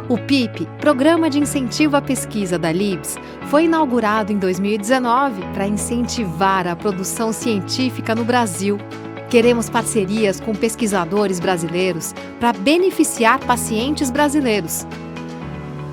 O PIP, Programa de Incentivo à Pesquisa da LIBS, foi inaugurado em 2019 para incentivar a produção científica no Brasil. Queremos parcerias com pesquisadores brasileiros para beneficiar pacientes brasileiros.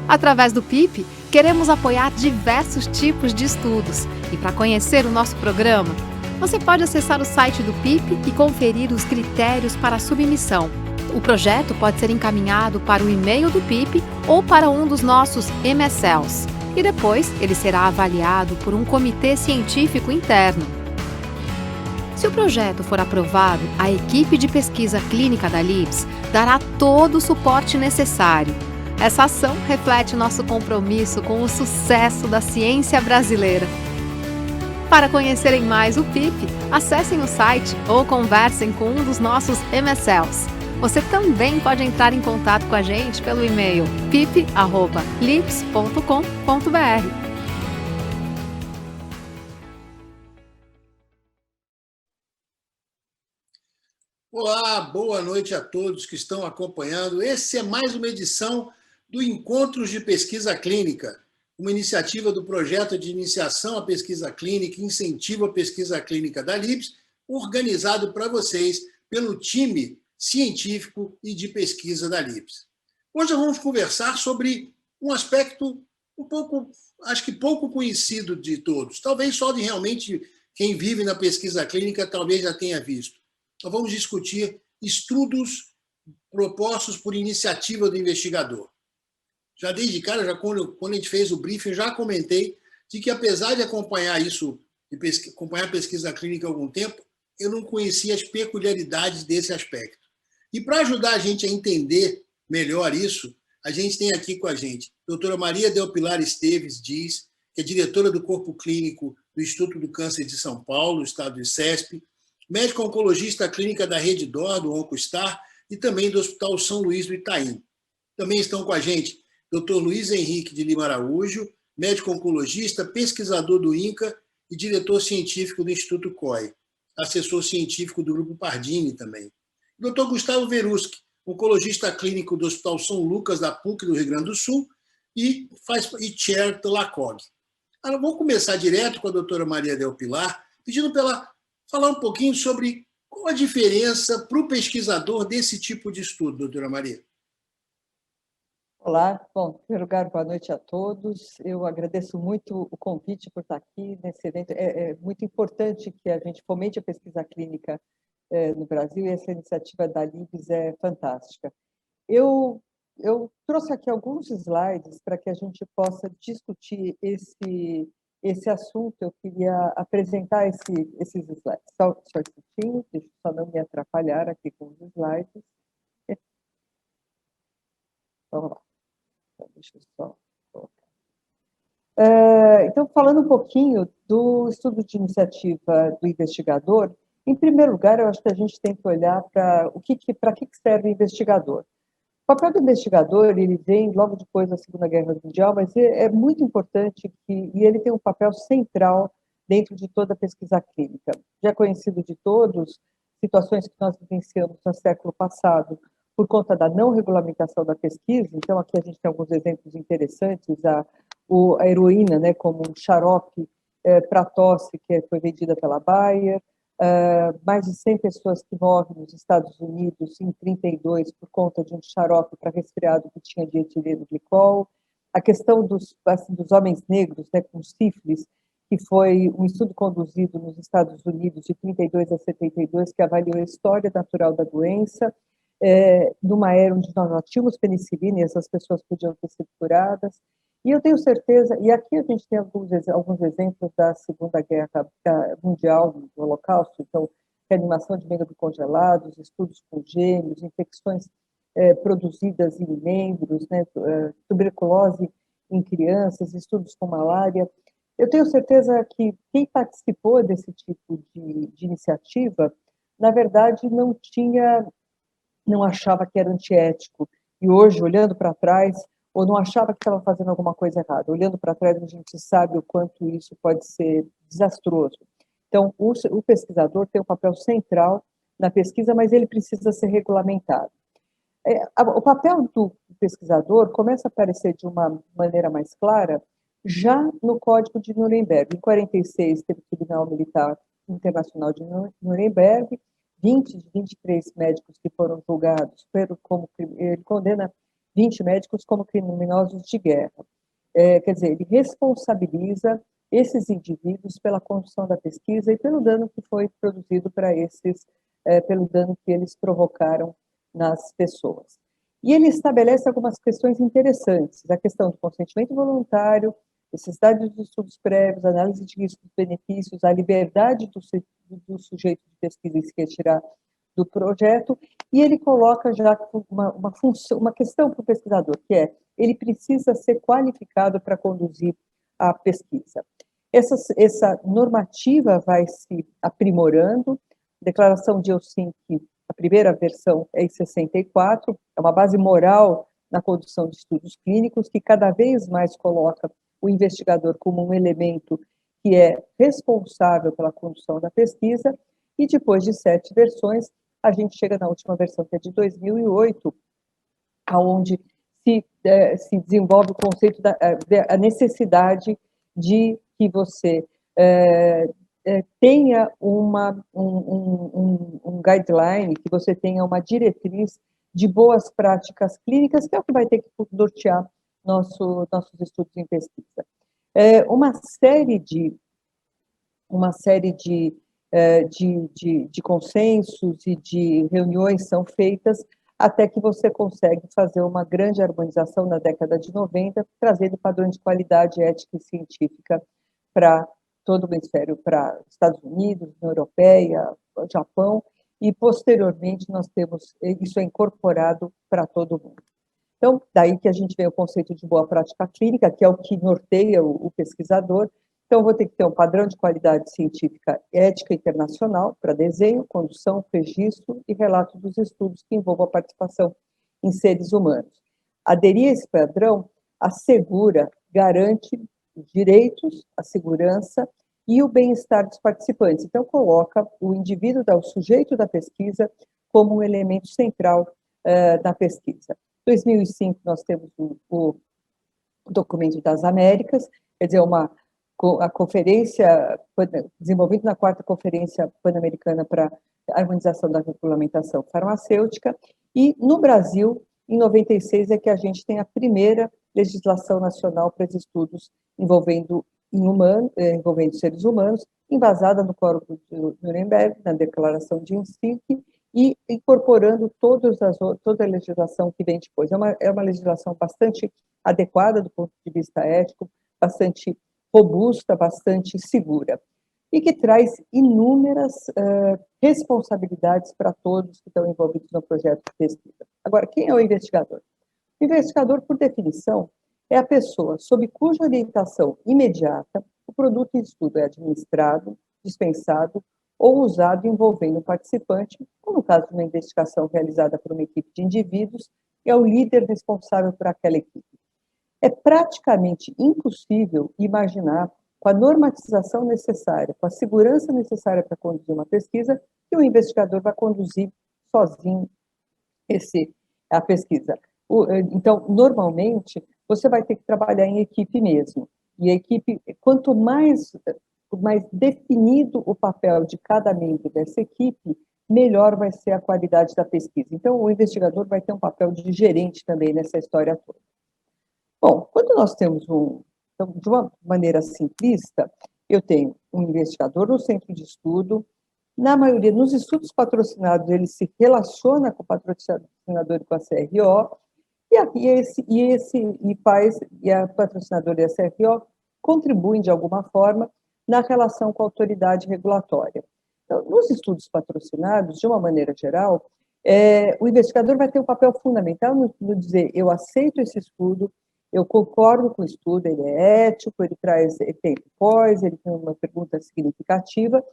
Através do PIP, queremos apoiar diversos tipos de estudos. E para conhecer o nosso programa, você pode acessar o site do PIP e conferir os critérios para a submissão. O projeto pode ser encaminhado para o e-mail do PIP ou para um dos nossos MSLs. E depois ele será avaliado por um comitê científico interno. Se o projeto for aprovado, a equipe de pesquisa clínica da LIBS dará todo o suporte necessário. Essa ação reflete nosso compromisso com o sucesso da ciência brasileira. Para conhecerem mais o PIP, acessem o site ou conversem com um dos nossos MSLs. Você também pode entrar em contato com a gente pelo e-mail pip@libs.com.br. Olá, boa noite a todos que estão acompanhando. Essa é mais uma edição do Encontros de Pesquisa Clínica, uma iniciativa do Projeto de Iniciação à Pesquisa Clínica, Incentivo à Pesquisa Clínica da LIBS, organizado para vocês pelo time científico e de pesquisa da LIBS. Hoje vamos conversar sobre um aspecto acho que pouco conhecido de todos, talvez só de realmente quem vive na pesquisa clínica talvez já tenha visto. Nós vamos discutir estudos propostos por iniciativa do investigador. Já desde cara, quando a gente fez o briefing, já comentei de que, apesar de acompanhar acompanhar a pesquisa clínica há algum tempo, eu não conhecia as peculiaridades desse aspecto. E para ajudar a gente a entender melhor isso, a gente tem aqui com a gente a doutora Maria Del Pilar Esteves Dias, que é diretora do Corpo Clínico do Instituto do Câncer de São Paulo, estado de CESP, médica oncologista clínica da Rede DOR, do OncoStar, e também do Hospital São Luís do Itaim. Também estão com a gente Dr. Luiz Henrique de Lima Araújo, médico oncologista, pesquisador do INCA e diretor científico do Instituto COI, assessor científico do Grupo Pardini também. Dr. Gustavo Veruski, oncologista clínico do Hospital São Lucas, da PUC do Rio Grande do Sul, e chair do LACOG. Vou começar direto com a doutora Maria Del Pilar, pedindo para ela falar um pouquinho sobre qual a diferença para o pesquisador desse tipo de estudo, doutora Maria. Olá, bom, em primeiro lugar, boa noite a todos. Eu agradeço muito o convite por estar aqui nesse evento. É muito importante que a gente fomente a pesquisa clínica no Brasil, e essa iniciativa da LIBS é fantástica. Eu trouxe aqui alguns slides para que a gente possa discutir esse assunto. Eu queria apresentar esses slides. Só um instantinho, deixa eu só não me atrapalhar aqui com os slides. Vamos lá. Deixa eu só colocar. Então, falando um pouquinho do estudo de iniciativa do investigador, em primeiro lugar, eu acho que a gente tem que olhar para que serve o investigador. O papel do investigador, ele vem logo depois da Segunda Guerra Mundial, mas é muito importante e ele tem um papel central dentro de toda a pesquisa clínica. Já é conhecido de todos situações que nós vivenciamos no século passado por conta da não regulamentação da pesquisa. Então, aqui a gente tem alguns exemplos interessantes, a heroína, né, como um xarope para tosse que foi vendida pela Bayer, mais de 100 pessoas que morrem nos Estados Unidos em 1932 por conta de um xarope para resfriado que tinha dietileno glicol, a questão dos homens negros, né, com sífilis, que foi um estudo conduzido nos Estados Unidos de 1932 a 1972, que avaliou a história natural da doença, numa era onde nós não tínhamos penicilina e essas pessoas podiam ter sido curadas. E eu tenho certeza, e aqui a gente tem alguns exemplos da Segunda Guerra Mundial, do Holocausto, então, reanimação de membros congelados, estudos com gêmeos, infecções produzidas em membros, né, tuberculose em crianças, estudos com malária. Eu tenho certeza que quem participou desse tipo de iniciativa, na verdade, não achava que era antiético. E hoje, olhando para trás, ou não achava que estava fazendo alguma coisa errada. Olhando para trás, a gente sabe o quanto isso pode ser desastroso. Então, o pesquisador tem um papel central na pesquisa, mas ele precisa ser regulamentado. O papel do pesquisador começa a aparecer de uma maneira mais clara já no Código de Nuremberg. Em 46 teve o Tribunal Militar Internacional de Nuremberg, 20 de 23 médicos que foram julgados, ele condena 20 médicos como criminosos de guerra. Quer dizer, ele responsabiliza esses indivíduos pela condução da pesquisa e pelo dano que foi produzido para esses, pelo dano que eles provocaram nas pessoas. E ele estabelece algumas questões interessantes, a questão do consentimento voluntário, necessidade de estudos prévios, análise de riscos e benefícios, a liberdade do sujeito de pesquisa em se retirar do projeto, e ele coloca já uma questão para o pesquisador, que é, ele precisa ser qualificado para conduzir a pesquisa. Essa normativa vai se aprimorando, a Declaração de Helsinki, a primeira versão é em 64, é uma base moral na condução de estudos clínicos, que cada vez mais coloca o investigador como um elemento que é responsável pela condução da pesquisa, e depois de 7 versões, a gente chega na última versão, que é de 2008, onde se desenvolve o conceito da necessidade de que você tenha um guideline, que você tenha uma diretriz de boas práticas clínicas, que é o que vai ter que nortear nossos estudos em pesquisa. Uma série de consensos e de reuniões são feitas até que você consegue fazer uma grande harmonização na década de 90, trazendo padrões de qualidade ética e científica para todo o hemisfério, para Estados Unidos, União Europeia, Japão, e posteriormente nós temos, isso é incorporado para todo mundo. Então, daí que a gente vê o conceito de boa prática clínica, que é o que norteia o pesquisador. Então, eu vou ter que ter um padrão de qualidade científica ética internacional para desenho, condução, registro e relato dos estudos que envolvam a participação em seres humanos. Aderir a esse padrão assegura, garante os direitos, a segurança e o bem-estar dos participantes. Então, coloca o indivíduo, o sujeito da pesquisa, como um elemento central da pesquisa. Em 2005, nós temos o Documento das Américas, quer dizer, a conferência, desenvolvida na 4ª Conferência Pan-Americana para a Harmonização da Regulamentação Farmacêutica, e no Brasil, em 96, é que a gente tem a primeira legislação nacional para os estudos envolvendo seres humanos, embasada no Código de Nuremberg, na Declaração de Helsinki, e incorporando toda a legislação que vem depois. É uma legislação bastante adequada do ponto de vista ético, bastante robusta, bastante segura, e que traz inúmeras responsabilidades para todos que estão envolvidos no projeto de pesquisa. Agora, quem é o investigador? O investigador, por definição, é a pessoa sob cuja orientação imediata o produto em estudo é administrado, dispensado ou usado envolvendo o participante, ou no caso de uma investigação realizada por uma equipe de indivíduos, é o líder responsável por aquela equipe. É praticamente impossível imaginar, com a normatização necessária, com a segurança necessária para conduzir uma pesquisa, que o investigador vai conduzir sozinho a pesquisa. Então, normalmente, você vai ter que trabalhar em equipe mesmo. E a equipe, quanto mais definido o papel de cada membro dessa equipe, melhor vai ser a qualidade da pesquisa. Então, o investigador vai ter um papel de gerente também nessa história toda. Bom, quando nós temos então, de uma maneira simplista, eu tenho um investigador no centro de estudo, na maioria, nos estudos patrocinados, ele se relaciona com o patrocinador e com a CRO, e a patrocinadora e a CRO contribuem de alguma forma na relação com a autoridade regulatória. Então, nos estudos patrocinados, de uma maneira geral, o investigador vai ter um papel fundamental no dizer, eu aceito esse estudo, eu concordo com o estudo, ele é ético, ele tem pós, ele tem uma pergunta significativa,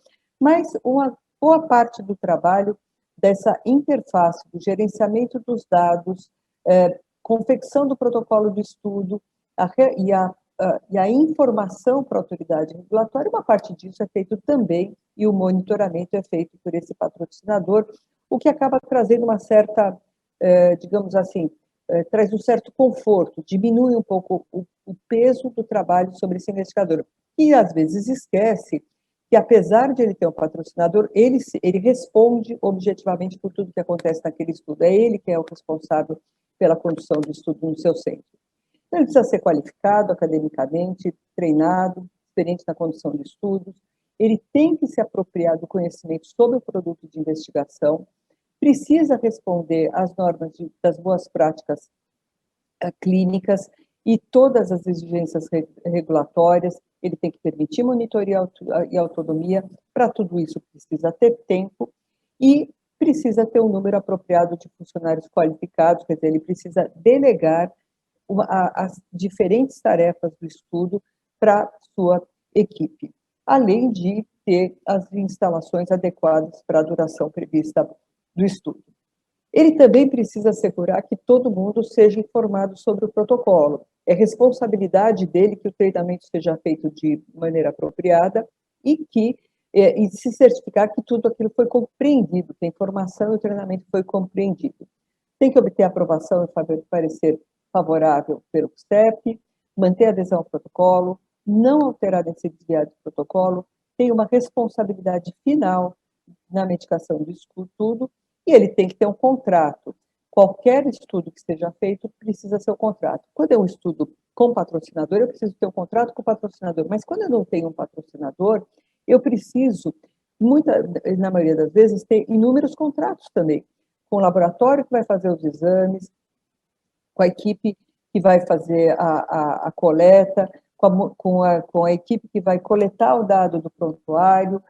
mas uma boa parte do trabalho dessa interface, do gerenciamento dos dados, confecção do protocolo do estudo e a informação para a autoridade regulatória, uma parte disso é feito também, e o monitoramento é feito por esse patrocinador, o que acaba trazendo uma certa digamos assim, traz um certo conforto, diminui um pouco o peso do trabalho sobre esse investigador. E, às vezes, esquece que, apesar de ele ter um patrocinador, ele responde objetivamente por tudo que acontece naquele estudo. É ele que é o responsável pela condução do estudo no seu centro. Então, ele precisa ser qualificado academicamente, treinado, experiente na condução de estudos. Ele tem que se apropriar do conhecimento sobre o produto de investigação, precisa responder às normas das boas práticas clínicas e todas as exigências regulatórias. Ele tem que permitir monitoria e autonomia. Para tudo isso, precisa ter tempo e precisa ter um número apropriado de funcionários qualificados, quer dizer, ele precisa delegar as diferentes tarefas do estudo para sua equipe, além de ter as instalações adequadas para a duração prevista do estudo. Ele também precisa assegurar que todo mundo seja informado sobre o protocolo. É responsabilidade dele que o treinamento seja feito de maneira apropriada e se certificar que tudo aquilo foi compreendido, que a informação e o treinamento foi compreendido. Tem que obter aprovação e parecer favorável pelo CEP, manter a adesão ao protocolo, não alterar nem se desviar do protocolo, tem uma responsabilidade final na medicação disso tudo, e ele tem que ter um contrato. Qualquer estudo que seja feito precisa ser um contrato. Quando é um estudo com patrocinador, eu preciso ter um contrato com o patrocinador, mas quando eu não tenho um patrocinador, eu preciso, na maioria das vezes, ter inúmeros contratos também, com o laboratório que vai fazer os exames, com a equipe que vai fazer a coleta, com a equipe que vai coletar o dado do prontuário,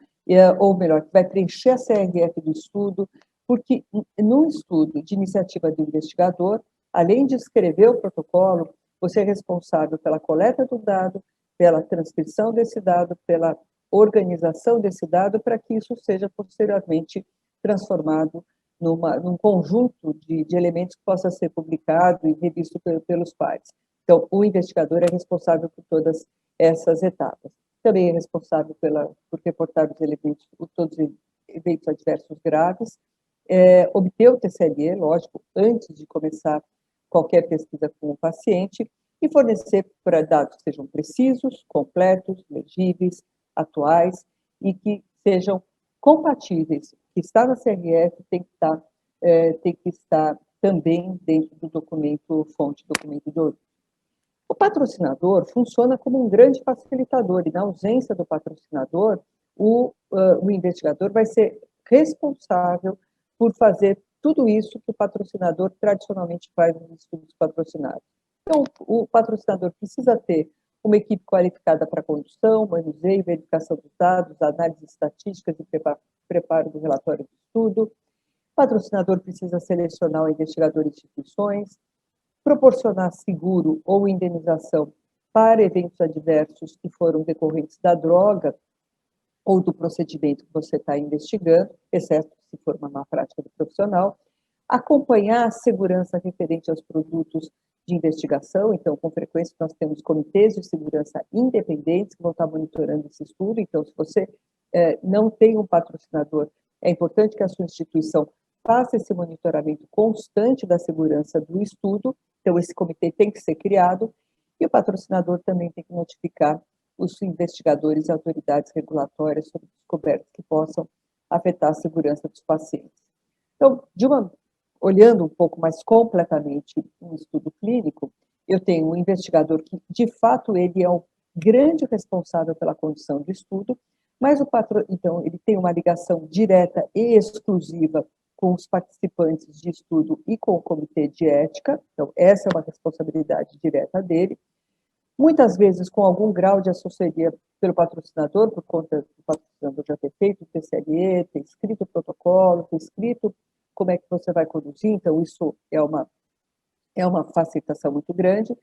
ou melhor, que vai preencher a CRF do estudo, porque num estudo de iniciativa do investigador, além de escrever o protocolo, você é responsável pela coleta do dado, pela transcrição desse dado, pela organização desse dado, para que isso seja posteriormente transformado num conjunto de elementos que possa ser publicado e revisto pelos pares. Então, o investigador é responsável por todas essas etapas. Também é responsável por reportar todos os eventos adversos graves, obter o TCLE, lógico, antes de começar qualquer pesquisa com o paciente, e fornecer para dados que sejam precisos, completos, legíveis, atuais e que sejam compatíveis. O que está na CRF tem que estar também dentro do documento fonte, documento do origem. O patrocinador funciona como um grande facilitador e, na ausência do patrocinador, o investigador vai ser responsável por fazer tudo isso que o patrocinador tradicionalmente faz nos estudos patrocinados. Então, o patrocinador precisa ter uma equipe qualificada para condução, manuseio, verificação dos dados, análise estatísticas e preparo do relatório do estudo. O patrocinador precisa selecionar o investigador e instituições, proporcionar seguro ou indenização para eventos adversos que foram decorrentes da droga ou do procedimento que você está investigando, exceto se for uma má prática do profissional, acompanhar a segurança referente aos produtos de investigação. Então, com frequência, nós temos comitês de segurança independentes que vão estar monitorando esse estudo. Então, se você não tem um patrocinador, é importante que a sua instituição faça esse monitoramento constante da segurança do estudo. Então, esse comitê tem que ser criado e o patrocinador também tem que notificar os investigadores e autoridades regulatórias sobre descobertas que possam afetar a segurança dos pacientes. Então, olhando um pouco mais completamente um estudo clínico, eu tenho um investigador que, de fato, ele é o grande responsável pela condução do estudo, mas então, ele tem uma ligação direta e exclusiva com os participantes de estudo e com o comitê de ética. Então, essa é uma responsabilidade direta dele. Muitas vezes com algum grau de assessoria pelo patrocinador, por conta do patrocinador já ter feito o TCLE, ter escrito o protocolo, ter escrito como é que você vai conduzir, então isso é uma facilitação muito grande.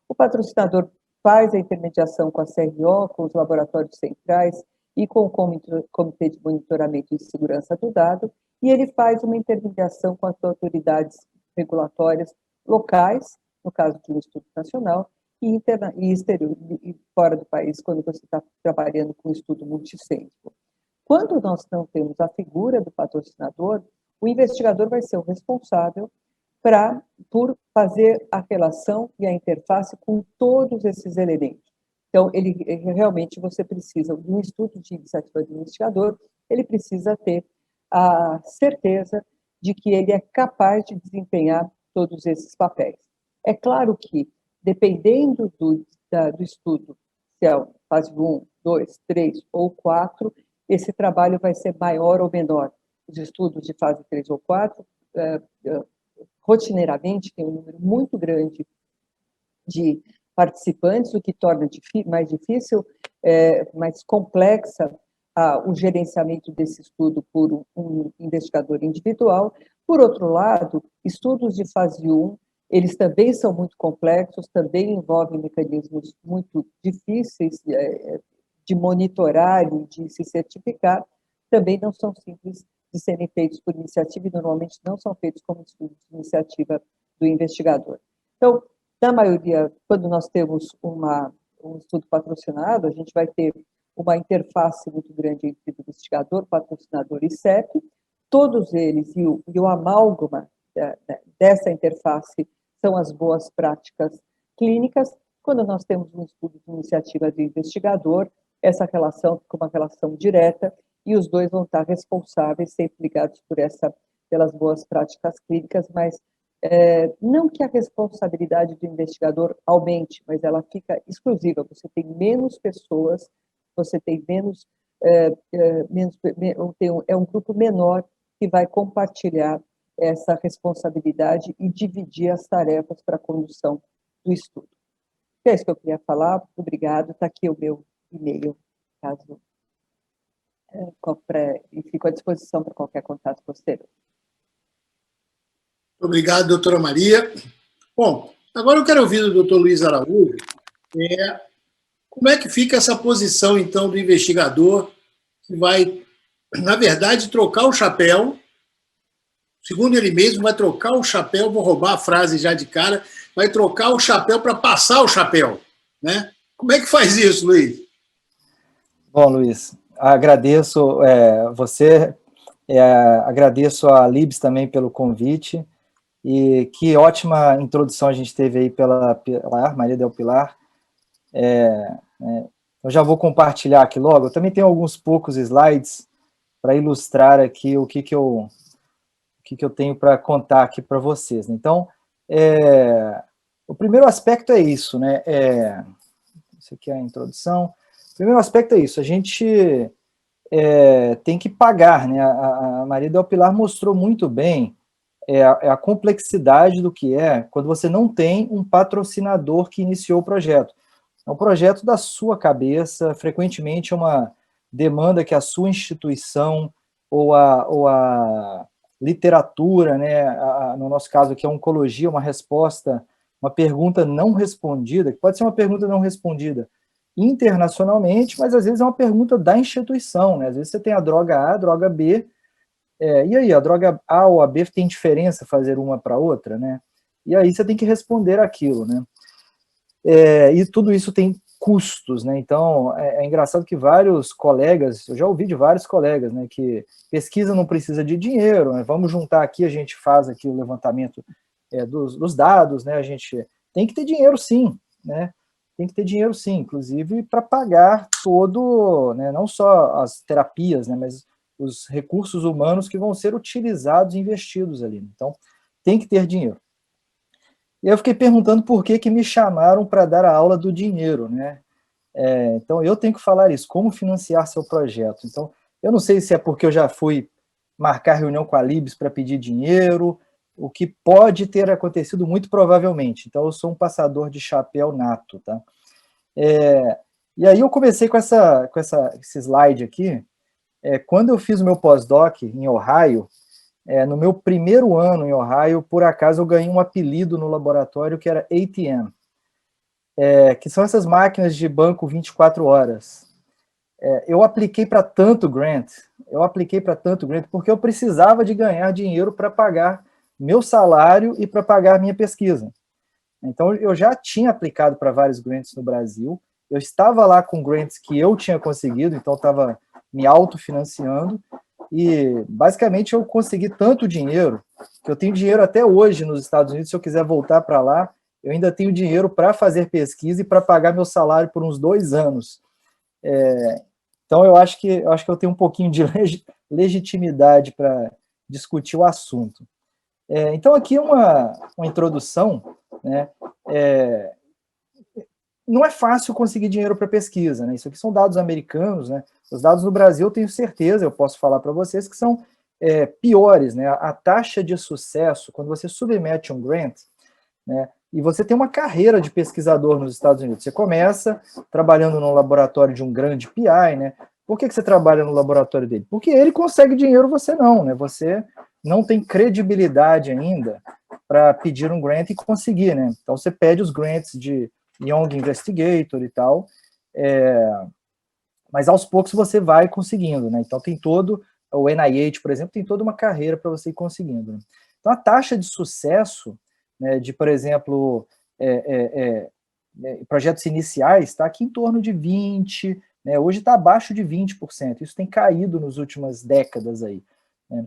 O patrocinador faz a intermediação com a CRO, com os laboratórios centrais e com o Comitê de Monitoramento e Segurança do Dado, e ele faz uma intermediação com as autoridades regulatórias locais, no caso de um estudo nacional, e exterior, e fora do país, quando você está trabalhando com um estudo multicêntrico. Quando nós não temos a figura do patrocinador, o investigador vai ser o responsável por fazer a relação e a interface com todos esses elementos. Então, realmente você precisa, no estudo de iniciativa do investigador, ele precisa ter a certeza de que ele é capaz de desempenhar todos esses papéis. É claro que, dependendo do estudo, se é fase 1, 2, 3 ou 4, esse trabalho vai ser maior ou menor. Os estudos de fase 3 ou 4, rotineiramente, tem um número muito grande de participantes, o que torna mais difícil, mais complexa o gerenciamento desse estudo por um investigador individual. Por outro lado, estudos de fase 1, eles também são muito complexos, também envolvem mecanismos muito difíceis de monitorar e de se certificar, também não são simples de serem feitos por iniciativa e normalmente não são feitos como estudos de iniciativa do investigador. Então, na maioria, quando nós temos um estudo patrocinado, a gente vai ter uma interface muito grande entre o investigador, patrocinador e CEP, todos eles, e o amálgama dessa interface são as boas práticas clínicas. Quando nós temos um estudo de iniciativa do investigador, essa relação fica uma relação direta e os dois vão estar responsáveis, sempre ligados pelas boas práticas clínicas, mas não que a responsabilidade do investigador aumente, mas ela fica exclusiva. Você tem menos pessoas, você tem é um grupo menor que vai compartilhar essa responsabilidade e dividir as tarefas para a condução do estudo. É isso que eu queria falar. Obrigado. Está aqui o meu e-mail, caso e fico à disposição para qualquer contato posterior. Obrigado, doutora Maria. Bom, agora eu quero ouvir do doutor Luiz Araújo como é que fica essa posição, então, do investigador que vai, na verdade, trocar o chapéu, segundo ele mesmo, vai trocar o chapéu, vou roubar a frase já de cara, vai trocar o chapéu para passar o chapéu, né? Como é que faz isso, Luiz? Bom, Luiz, agradeço você, agradeço a Libs também pelo convite, e que ótima introdução a gente teve aí pela Pilar, Maria del Pilar. Eu já vou compartilhar aqui logo, eu também tenho alguns poucos slides para ilustrar aqui o que eu tenho para contar aqui para vocês. Então, o primeiro aspecto é isso, né? Isso aqui é a introdução. O primeiro aspecto é isso, a gente tem que pagar, né? A Maria del Pilar mostrou muito bem a complexidade do que é quando você não tem um patrocinador que iniciou o projeto. É um projeto da sua cabeça, frequentemente é uma demanda que a sua instituição ou a literatura, né, no nosso caso aqui a oncologia, uma resposta, uma pergunta não respondida, que pode ser uma pergunta não respondida internacionalmente, mas às vezes é uma pergunta da instituição, né? Às vezes você tem a droga A, a droga B, e aí, a droga A ou a B tem diferença fazer uma para outra, né? E aí você tem que responder aquilo, né? E tudo isso tem custos, né? Então, é engraçado que vários colegas, eu já ouvi de vários colegas, né, que pesquisa não precisa de dinheiro, né? Vamos juntar aqui, a gente faz aqui o levantamento dos dados, né? A gente tem que ter dinheiro sim, né? Tem que ter dinheiro sim, inclusive para pagar todo, né, não só as terapias, né, mas os recursos humanos que vão ser utilizados e investidos ali. Então, tem que ter dinheiro. E eu fiquei perguntando por que me chamaram para dar a aula do dinheiro, né? Então, eu tenho que falar isso, como financiar seu projeto. Então, eu não sei se é porque eu já fui marcar reunião com a Libs para pedir dinheiro, o que pode ter acontecido muito provavelmente. Então, eu sou um passador de chapéu nato, tá? E aí eu comecei com esse slide aqui. Quando eu fiz o meu pós-doc em Ohio, no meu primeiro ano em Ohio, por acaso eu ganhei um apelido no laboratório que era ATM, que são essas máquinas de banco 24 horas. Eu apliquei para tanto grant, porque eu precisava de ganhar dinheiro para pagar meu salário e para pagar minha pesquisa. Então, eu já tinha aplicado para vários grants no Brasil, eu estava lá com grants que eu tinha conseguido, então eu estava me autofinanciando, E, basicamente, eu consegui tanto dinheiro, que eu tenho dinheiro até hoje nos Estados Unidos. Se eu quiser voltar para lá, eu ainda tenho dinheiro para fazer pesquisa e para pagar meu salário por uns 2 anos. Então, eu acho que eu tenho um pouquinho de legitimidade para discutir o assunto. Então, aqui uma introdução, né? Não é fácil conseguir dinheiro para pesquisa, né? Isso aqui são dados americanos, né? Os dados no Brasil, eu tenho certeza, eu posso falar para vocês, que são piores, né? A taxa de sucesso, quando você submete um grant, né? E você tem uma carreira de pesquisador nos Estados Unidos. Você começa trabalhando no laboratório de um grande PI, né? Por que você trabalha no laboratório dele? Porque ele consegue dinheiro, você não, né? Você não tem credibilidade ainda para pedir um grant e conseguir, né? Então, você pede os grants de Young Investigator e tal, mas aos poucos você vai conseguindo, né? Então, tem todo, o NIH, por exemplo, tem toda uma carreira para você ir conseguindo, né? Então, a taxa de sucesso, né, de, por exemplo, projetos iniciais, está aqui em torno de 20%, né? Hoje está abaixo de 20%, isso tem caído nas últimas décadas aí, né?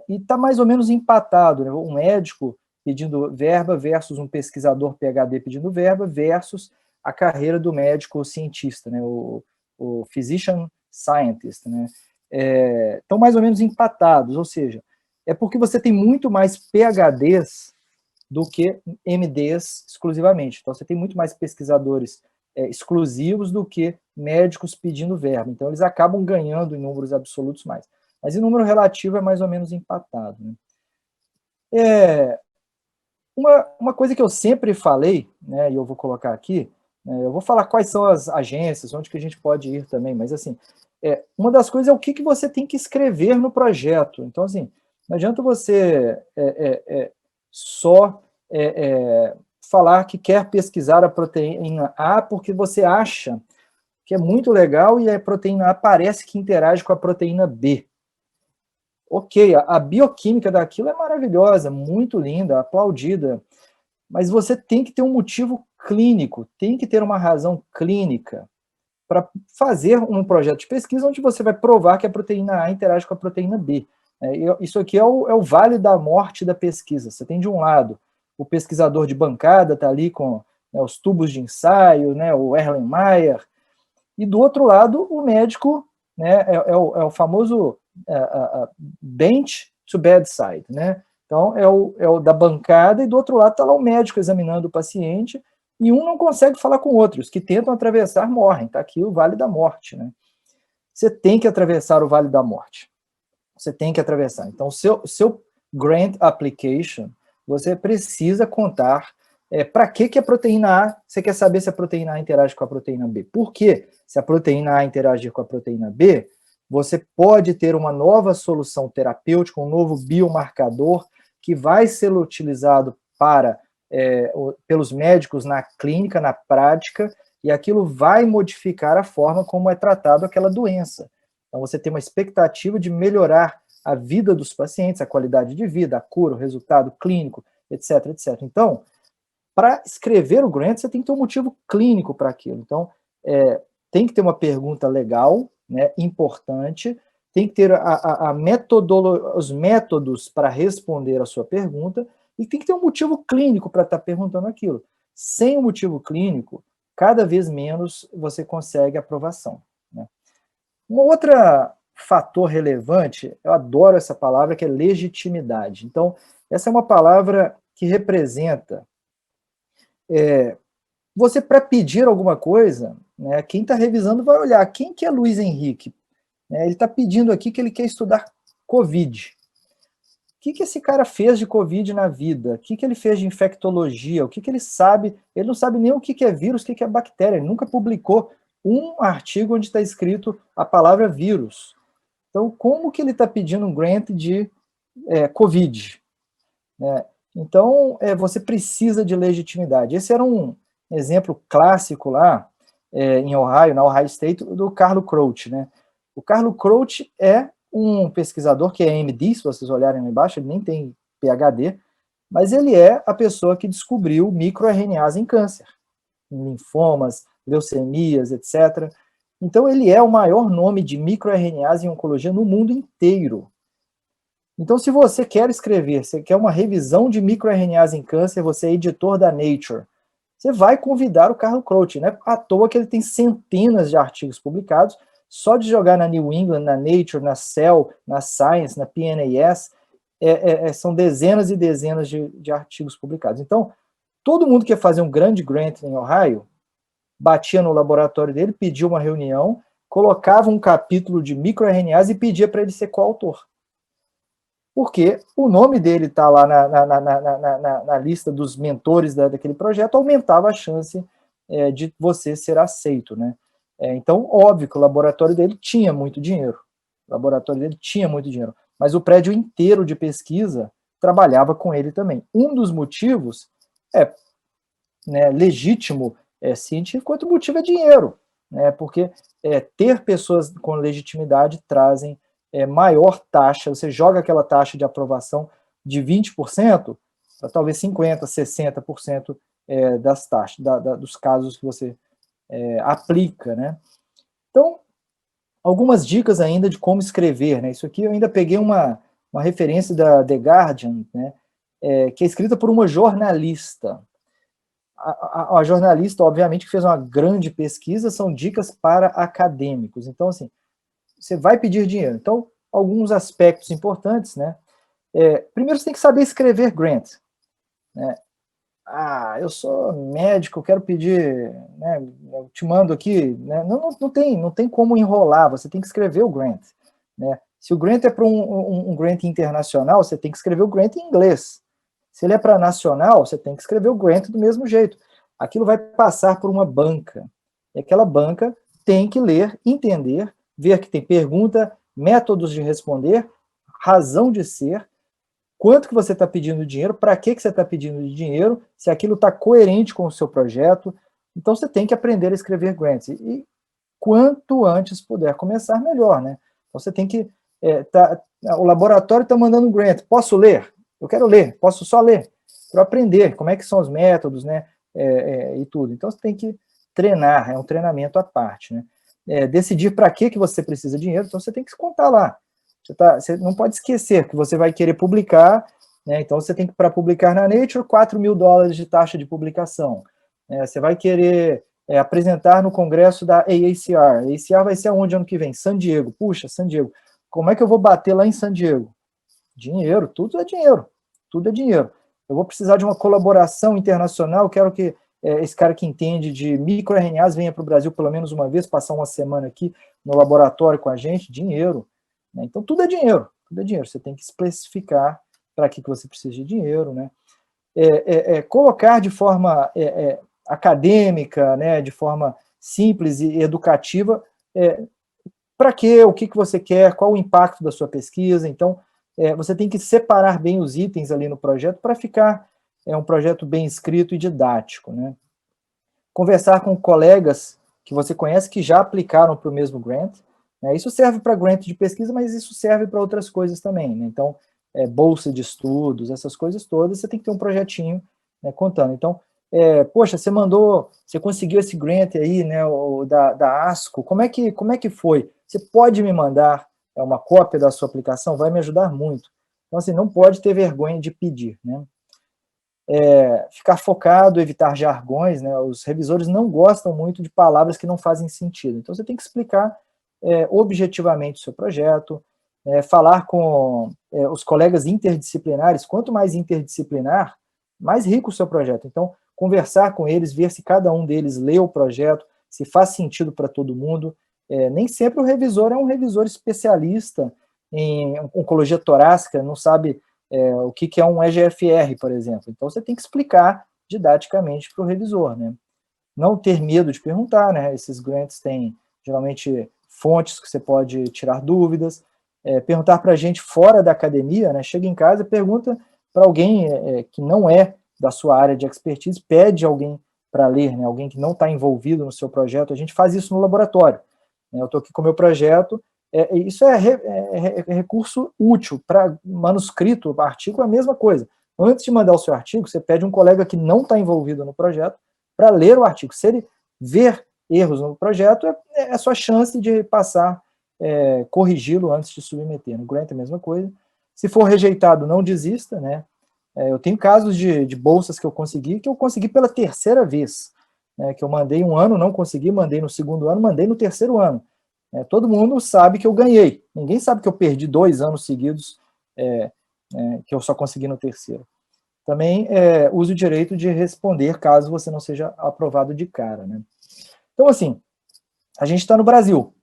E está mais ou menos empatado, né? Um médico pedindo verba versus um pesquisador PhD pedindo verba versus a carreira do médico cientista, né? O physician scientist, né? Estão mais ou menos empatados, ou seja, é porque você tem muito mais PhDs do que MDs exclusivamente. Então, você tem muito mais pesquisadores exclusivos do que médicos pedindo verba. Então, eles acabam ganhando em números absolutos mais. Mas em número relativo é mais ou menos empatado, né? Uma coisa que eu sempre falei, né, e eu vou colocar aqui, né, eu vou falar quais são as agências, onde que a gente pode ir também, mas assim, uma das coisas é o que você tem que escrever no projeto. Então, assim, não adianta você só falar que quer pesquisar a proteína A porque você acha que é muito legal e a proteína A parece que interage com a proteína B. Ok, a bioquímica daquilo é maravilhosa, muito linda, aplaudida, mas você tem que ter um motivo clínico, tem que ter uma razão clínica para fazer um projeto de pesquisa onde você vai provar que a proteína A interage com a proteína B. Isso aqui é o vale da morte da pesquisa. Você tem de um lado o pesquisador de bancada, está ali com, né, os tubos de ensaio, né, o Erlenmeyer, e do outro lado o médico, né, é o famoso bench to bedside, né? Então, é o da bancada, e do outro lado está lá o médico examinando o paciente, e um não consegue falar com o outro. Os que tentam atravessar morrem. Está aqui o Vale da Morte, né? Você tem que atravessar o Vale da Morte. Você tem que atravessar. Então, seu grant application, você precisa contar para que a proteína A, você quer saber se a proteína A interage com a proteína B. Por quê? Se a proteína A interagir com a proteína B, você pode ter uma nova solução terapêutica, um novo biomarcador que vai ser utilizado pelos médicos na clínica, na prática, e aquilo vai modificar a forma como é tratado aquela doença. Então, você tem uma expectativa de melhorar a vida dos pacientes, a qualidade de vida, a cura, o resultado clínico, etc, etc. Então, para escrever o grant, você tem que ter um motivo clínico para aquilo. Então, tem que ter uma pergunta legal, né, importante, tem que ter os métodos para responder a sua pergunta, e tem que ter um motivo clínico para estar perguntando aquilo. Sem o motivo clínico, cada vez menos você consegue aprovação, né? Um outro fator relevante, eu adoro essa palavra, que é legitimidade. Então, essa é uma palavra que representa você, para pedir alguma coisa, né, quem está revisando vai olhar, quem que é Luiz Henrique? Ele está pedindo aqui que ele quer estudar Covid. O que esse cara fez de Covid na vida? O que ele fez de infectologia? O que ele sabe? Ele não sabe nem o que é vírus, o que é bactéria. Ele nunca publicou um artigo onde está escrito a palavra vírus. Então, como que ele está pedindo um grant de Covid? Então, você precisa de legitimidade. Esse era um exemplo clássico lá em Ohio, na Ohio State, do Carlo Crouch, né? O Carlo Crouch é um pesquisador que é MD, se vocês olharem lá embaixo, ele nem tem PhD, mas ele é a pessoa que descobriu microRNAs em câncer, em linfomas, leucemias, etc. Então, ele é o maior nome de microRNAs em oncologia no mundo inteiro. Então, se você quer escrever, você quer uma revisão de microRNAs em câncer, você é editor da Nature, você vai convidar o Carlo Croce, né? À toa que ele tem centenas de artigos publicados, só de jogar na New England, na Nature, na Cell, na Science, na PNAS, são dezenas e dezenas de artigos publicados. Então, todo mundo que ia fazer um grande grant em Ohio, batia no laboratório dele, pedia uma reunião, colocava um capítulo de microRNAs e pedia para ele ser coautor. Porque o nome dele está lá na lista dos mentores daquele projeto, aumentava a chance de você ser aceito, né? Então, óbvio que o laboratório dele tinha muito dinheiro. Mas o prédio inteiro de pesquisa trabalhava com ele também. Um dos motivos legítimo científico, outro motivo é dinheiro, né? Porque ter pessoas com legitimidade trazem maior taxa, você joga aquela taxa de aprovação de 20% para talvez 50%, 60% das taxas, dos casos que você aplica, né? Então, algumas dicas ainda de como escrever, né? Isso aqui eu ainda peguei uma referência da The Guardian, né? Que é escrita por uma jornalista. A jornalista, obviamente, que fez uma grande pesquisa, são dicas para acadêmicos. Então, assim, você vai pedir dinheiro. Então, alguns aspectos importantes, né? Primeiro, você tem que saber escrever grant, né? Eu sou médico, quero pedir, né? Eu te mando aqui, né? Não tem como enrolar, você tem que escrever o grant, né? Se o grant é para um grant internacional, você tem que escrever o grant em inglês. Se ele é para nacional, você tem que escrever o grant do mesmo jeito. Aquilo vai passar por uma banca. E aquela banca tem que ler, entender, ver que tem pergunta, métodos de responder, razão de ser, quanto que você está pedindo dinheiro, para que você está pedindo de dinheiro, se aquilo está coerente com o seu projeto. Então, você tem que aprender a escrever grants. E quanto antes puder começar, melhor, né? Então, você tem que... o laboratório está mandando um grant. Posso ler? Eu quero ler. Posso só ler? Para aprender como é que são os métodos, né? E tudo. Então, você tem que treinar. É um treinamento à parte, né? Decidir para que você precisa de dinheiro. Então, você tem que se contar lá. Você não pode esquecer que você vai querer publicar, né? Então você tem que, para publicar na Nature, $4.000 de taxa de publicação. Você vai querer apresentar no congresso da AACR. A AACR vai ser aonde ano que vem? San Diego. Puxa, San Diego. Como é que eu vou bater lá em San Diego? Dinheiro, tudo é dinheiro. Tudo é dinheiro. Eu vou precisar de uma colaboração internacional, quero que esse cara que entende de microRNAs venha para o Brasil pelo menos uma vez, passar uma semana aqui no laboratório com a gente, dinheiro. Então, tudo é dinheiro, você tem que especificar para que você precisa de dinheiro, né? Colocar de forma acadêmica, né, de forma simples e educativa, para quê, o que você quer, qual o impacto da sua pesquisa. Então, você tem que separar bem os itens ali no projeto para ficar um projeto bem escrito e didático, né? Conversar com colegas que você conhece que já aplicaram para o mesmo grant. Isso serve para grant de pesquisa, mas isso serve para outras coisas também, né? Então, bolsa de estudos, essas coisas todas, você tem que ter um projetinho, né, contando. Então, poxa, você conseguiu esse grant aí, né, da ASCO, como é que foi? Você pode me mandar uma cópia da sua aplicação? Vai me ajudar muito. Então, assim, não pode ter vergonha de pedir, né? Ficar focado, evitar jargões, né? Os revisores não gostam muito de palavras que não fazem sentido. Então, você tem que explicar objetivamente o seu projeto, falar com os colegas interdisciplinares. Quanto mais interdisciplinar, mais rico o seu projeto. Então, conversar com eles, ver se cada um deles lê o projeto, se faz sentido para todo mundo. Nem sempre o revisor é um revisor especialista em oncologia torácica, não sabe o que é um EGFR, por exemplo. Então, você tem que explicar didaticamente para o revisor, né? Não ter medo de perguntar, né? Esses grants têm, geralmente, fontes que você pode tirar dúvidas, perguntar para a gente fora da academia, né? Chega em casa e pergunta para alguém que não é da sua área de expertise, pede alguém para ler, né? Alguém que não está envolvido no seu projeto. A gente faz isso no laboratório. Eu estou aqui com o meu projeto, isso é recurso útil para manuscrito, artigo é a mesma coisa. Antes de mandar o seu artigo, você pede um colega que não está envolvido no projeto para ler o artigo. Se ele ver erros no projeto, é a sua chance de passar, corrigi-lo antes de submeter. No grant é a mesma coisa. Se for rejeitado, não desista, né? Eu tenho casos de bolsas que eu consegui pela terceira vez, né? Que eu mandei um ano, não consegui, mandei no segundo ano, mandei no terceiro ano. Todo mundo sabe que eu ganhei. Ninguém sabe que eu perdi 2 anos seguidos, que eu só consegui no terceiro. Também use o direito de responder caso você não seja aprovado de cara, né? Então, assim, a gente está no Brasil.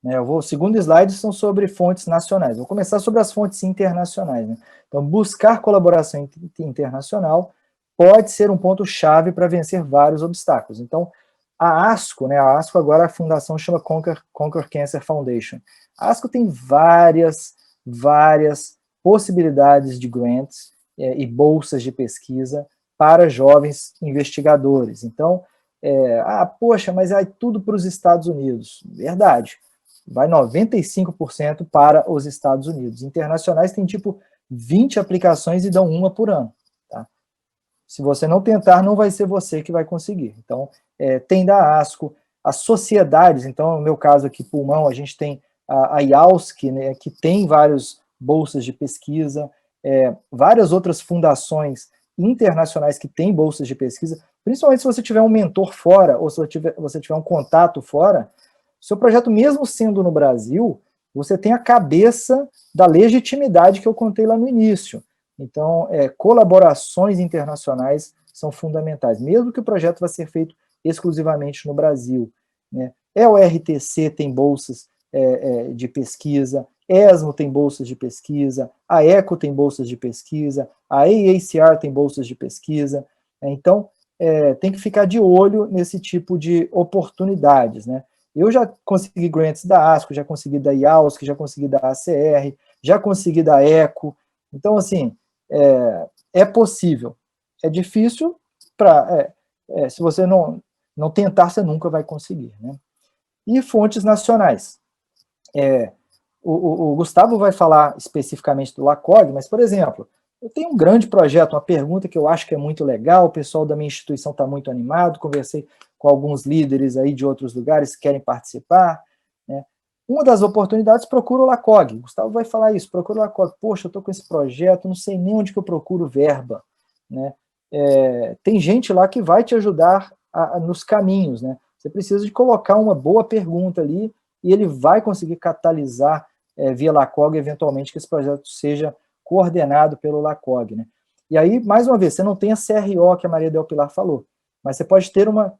Né? O segundo slide são sobre fontes nacionais. Vou começar sobre as fontes internacionais. Né? Então, buscar colaboração internacional pode ser um ponto-chave para vencer vários obstáculos. Então, a ASCO, né? A ASCO agora a fundação chama Conquer Cancer Foundation. A ASCO tem várias possibilidades de grants e bolsas de pesquisa para jovens investigadores. Então, poxa, mas vai tudo para os Estados Unidos. Verdade. Vai 95% para os Estados Unidos. Internacionais tem tipo 20 aplicações e dão uma por ano. Tá? Se você não tentar, não vai ser você que vai conseguir. Então, tem da ASCO, as sociedades, então, no meu caso aqui, pulmão, a gente tem a IAUSC, né, que tem várias bolsas de pesquisa, várias outras fundações internacionais que têm bolsas de pesquisa, principalmente se você tiver um mentor fora, ou se você tiver um contato fora, seu projeto, mesmo sendo no Brasil, você tem a cabeça da legitimidade que eu contei lá no início. Então, colaborações internacionais são fundamentais, mesmo que o projeto vá ser feito exclusivamente no Brasil. Né? O RTC tem bolsas de pesquisa, ESMO tem bolsas de pesquisa, a ECO tem bolsas de pesquisa, a AACR tem bolsas de pesquisa. Então, tem que ficar de olho nesse tipo de oportunidades, né? Eu já consegui grants da ASCO, já consegui da IAUSC, já consegui da ACR, já consegui da ECO. Então, assim, é possível. É difícil, se você não tentar, você nunca vai conseguir. Né? E fontes nacionais. O Gustavo vai falar especificamente do LACOG, mas, por exemplo, eu tenho um grande projeto, uma pergunta que eu acho que é muito legal, o pessoal da minha instituição está muito animado, conversei com alguns líderes aí de outros lugares que querem participar. Né? Uma das oportunidades, procura o LACOG. O Gustavo vai falar isso, procura o LACOG. Poxa, eu estou com esse projeto, não sei nem onde que eu procuro verba. Né? Tem gente lá que vai te ajudar nos caminhos. Né? Você precisa de colocar uma boa pergunta ali e ele vai conseguir catalisar via LACOG, eventualmente, que esse projeto seja coordenado pelo LACOG. Né? E aí, mais uma vez, você não tem a CRO que a Maria Del Pilar falou, mas você pode ter uma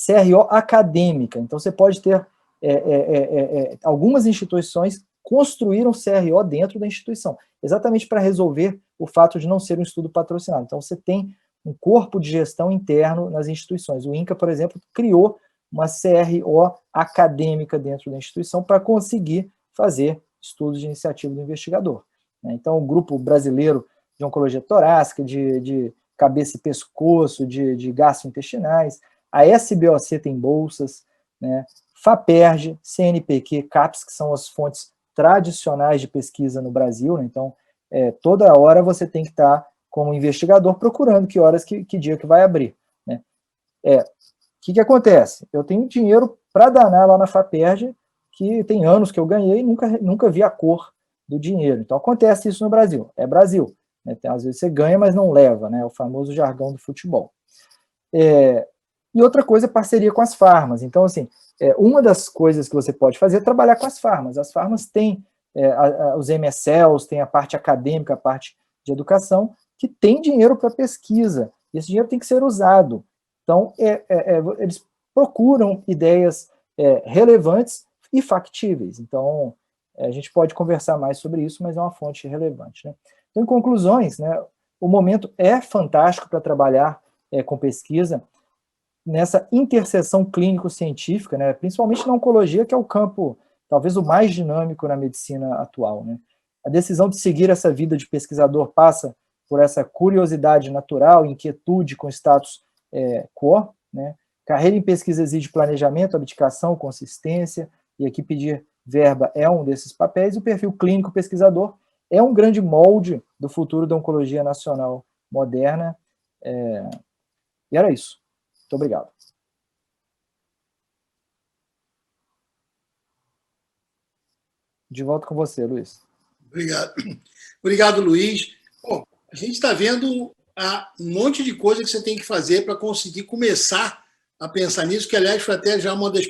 CRO acadêmica. Então, você pode ter algumas instituições construíram CRO dentro da instituição, exatamente para resolver o fato de não ser um estudo patrocinado. Então, você tem um corpo de gestão interno nas instituições. O INCA, por exemplo, criou uma CRO acadêmica dentro da instituição para conseguir fazer estudos de iniciativa do investigador. Então, o grupo brasileiro de oncologia torácica, de cabeça e pescoço, de gastrointestinais, a SBOC tem bolsas, né? FAPERJ, CNPq, CAPES, que são as fontes tradicionais de pesquisa no Brasil, né? Então, toda hora você tem que estar como investigador procurando que horas, que dia que vai abrir. Né? O que acontece? Eu tenho dinheiro para danar lá na FAPERJ, que tem anos que eu ganhei e nunca vi a cor do dinheiro. Então, acontece isso no Brasil. É Brasil. Né? Às vezes você ganha, mas não leva, né? O famoso jargão do futebol. E outra coisa é parceria com as farmas. Então, assim, uma das coisas que você pode fazer é trabalhar com as farmas. As farmas têm os MSLs, tem a parte acadêmica, a parte de educação, que tem dinheiro para pesquisa. E esse dinheiro tem que ser usado. Então, eles procuram ideias relevantes e factíveis. Então, a gente pode conversar mais sobre isso, mas é uma fonte relevante. Né? Então, em conclusões, né, o momento é fantástico para trabalhar com pesquisa nessa interseção clínico-científica, né, principalmente na oncologia, que é o campo talvez o mais dinâmico na medicina atual. Né? A decisão de seguir essa vida de pesquisador passa por essa curiosidade natural, inquietude com status quo. Né? Carreira em pesquisa exige planejamento, abdicação, consistência, e aqui pedir verba é um desses papéis. O perfil clínico pesquisador é um grande molde do futuro da oncologia nacional moderna. E era isso. Muito obrigado. De volta com você, Luiz. Obrigado. Obrigado, Luiz. Bom, a gente está vendo um monte de coisa que você tem que fazer para conseguir começar a pensar nisso, que, aliás, foi até já uma das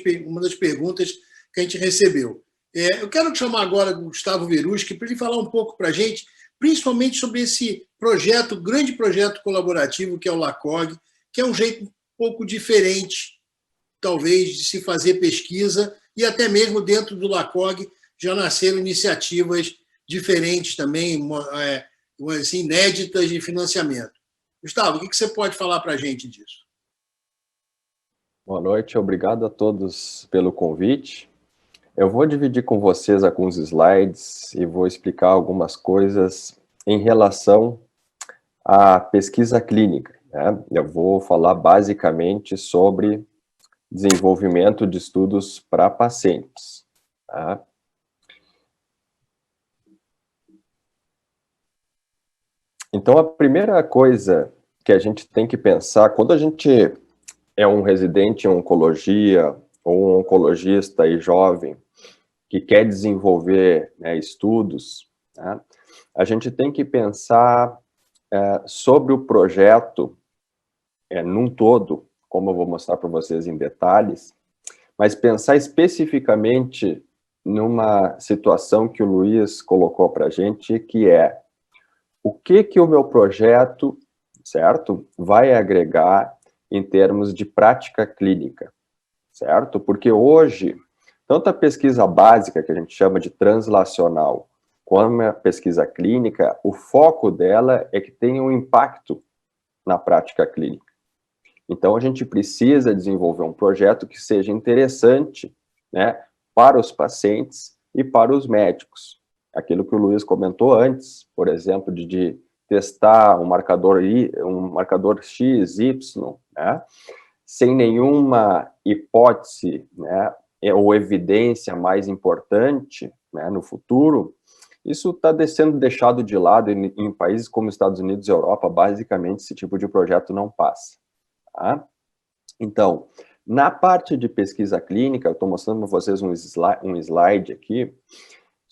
perguntas que a gente recebeu. Eu quero chamar agora o Gustavo Veruschi para ele falar um pouco para a gente, principalmente sobre esse projeto, grande projeto colaborativo que é o LACOG, que é um jeito um pouco diferente, talvez, de se fazer pesquisa, e até mesmo dentro do LACOG já nasceram iniciativas diferentes também, assim, inéditas de financiamento. Gustavo, o que você pode falar para a gente disso? Boa noite, obrigado a todos pelo convite. Eu vou dividir com vocês alguns slides e vou explicar algumas coisas em relação à pesquisa clínica, né? Eu vou falar basicamente sobre desenvolvimento de estudos para pacientes, tá? Então, a primeira coisa que a gente tem que pensar, quando a gente é um residente em oncologia ou um oncologista e jovem que quer desenvolver, né, estudos, né, a gente tem que pensar sobre o projeto num todo, como eu vou mostrar para vocês em detalhes, mas pensar especificamente numa situação que o Luiz colocou para a gente, que é o que o meu projeto, certo, vai agregar em termos de prática clínica, certo? Porque hoje, tanto a pesquisa básica, que a gente chama de translacional, como a pesquisa clínica, o foco dela é que tenha um impacto na prática clínica. Então, a gente precisa desenvolver um projeto que seja interessante, né, para os pacientes e para os médicos. Aquilo que o Luiz comentou antes, por exemplo, de testar um marcador X, Y, né, sem nenhuma hipótese, né, ou evidência mais importante, né, no futuro, isso está sendo deixado de lado em países como Estados Unidos e Europa. Basicamente, esse tipo de projeto não passa. Tá? Então, na parte de pesquisa clínica, eu estou mostrando para vocês um slide aqui,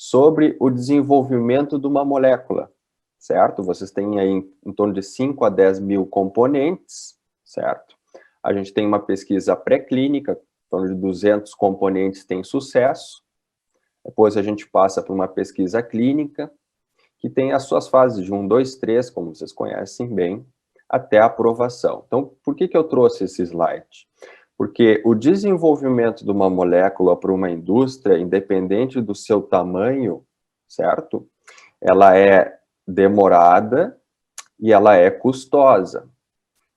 sobre o desenvolvimento de uma molécula, certo? Vocês têm aí em torno de 5 a 10 mil componentes, certo? A gente tem uma pesquisa pré-clínica, em torno de 200 componentes tem sucesso. Depois a gente passa para uma pesquisa clínica, que tem as suas fases de 1, 2, 3, como vocês conhecem bem, até a aprovação. Então, por que eu trouxe esse slide? Porque o desenvolvimento de uma molécula para uma indústria, independente do seu tamanho, certo? Ela é demorada e ela é custosa.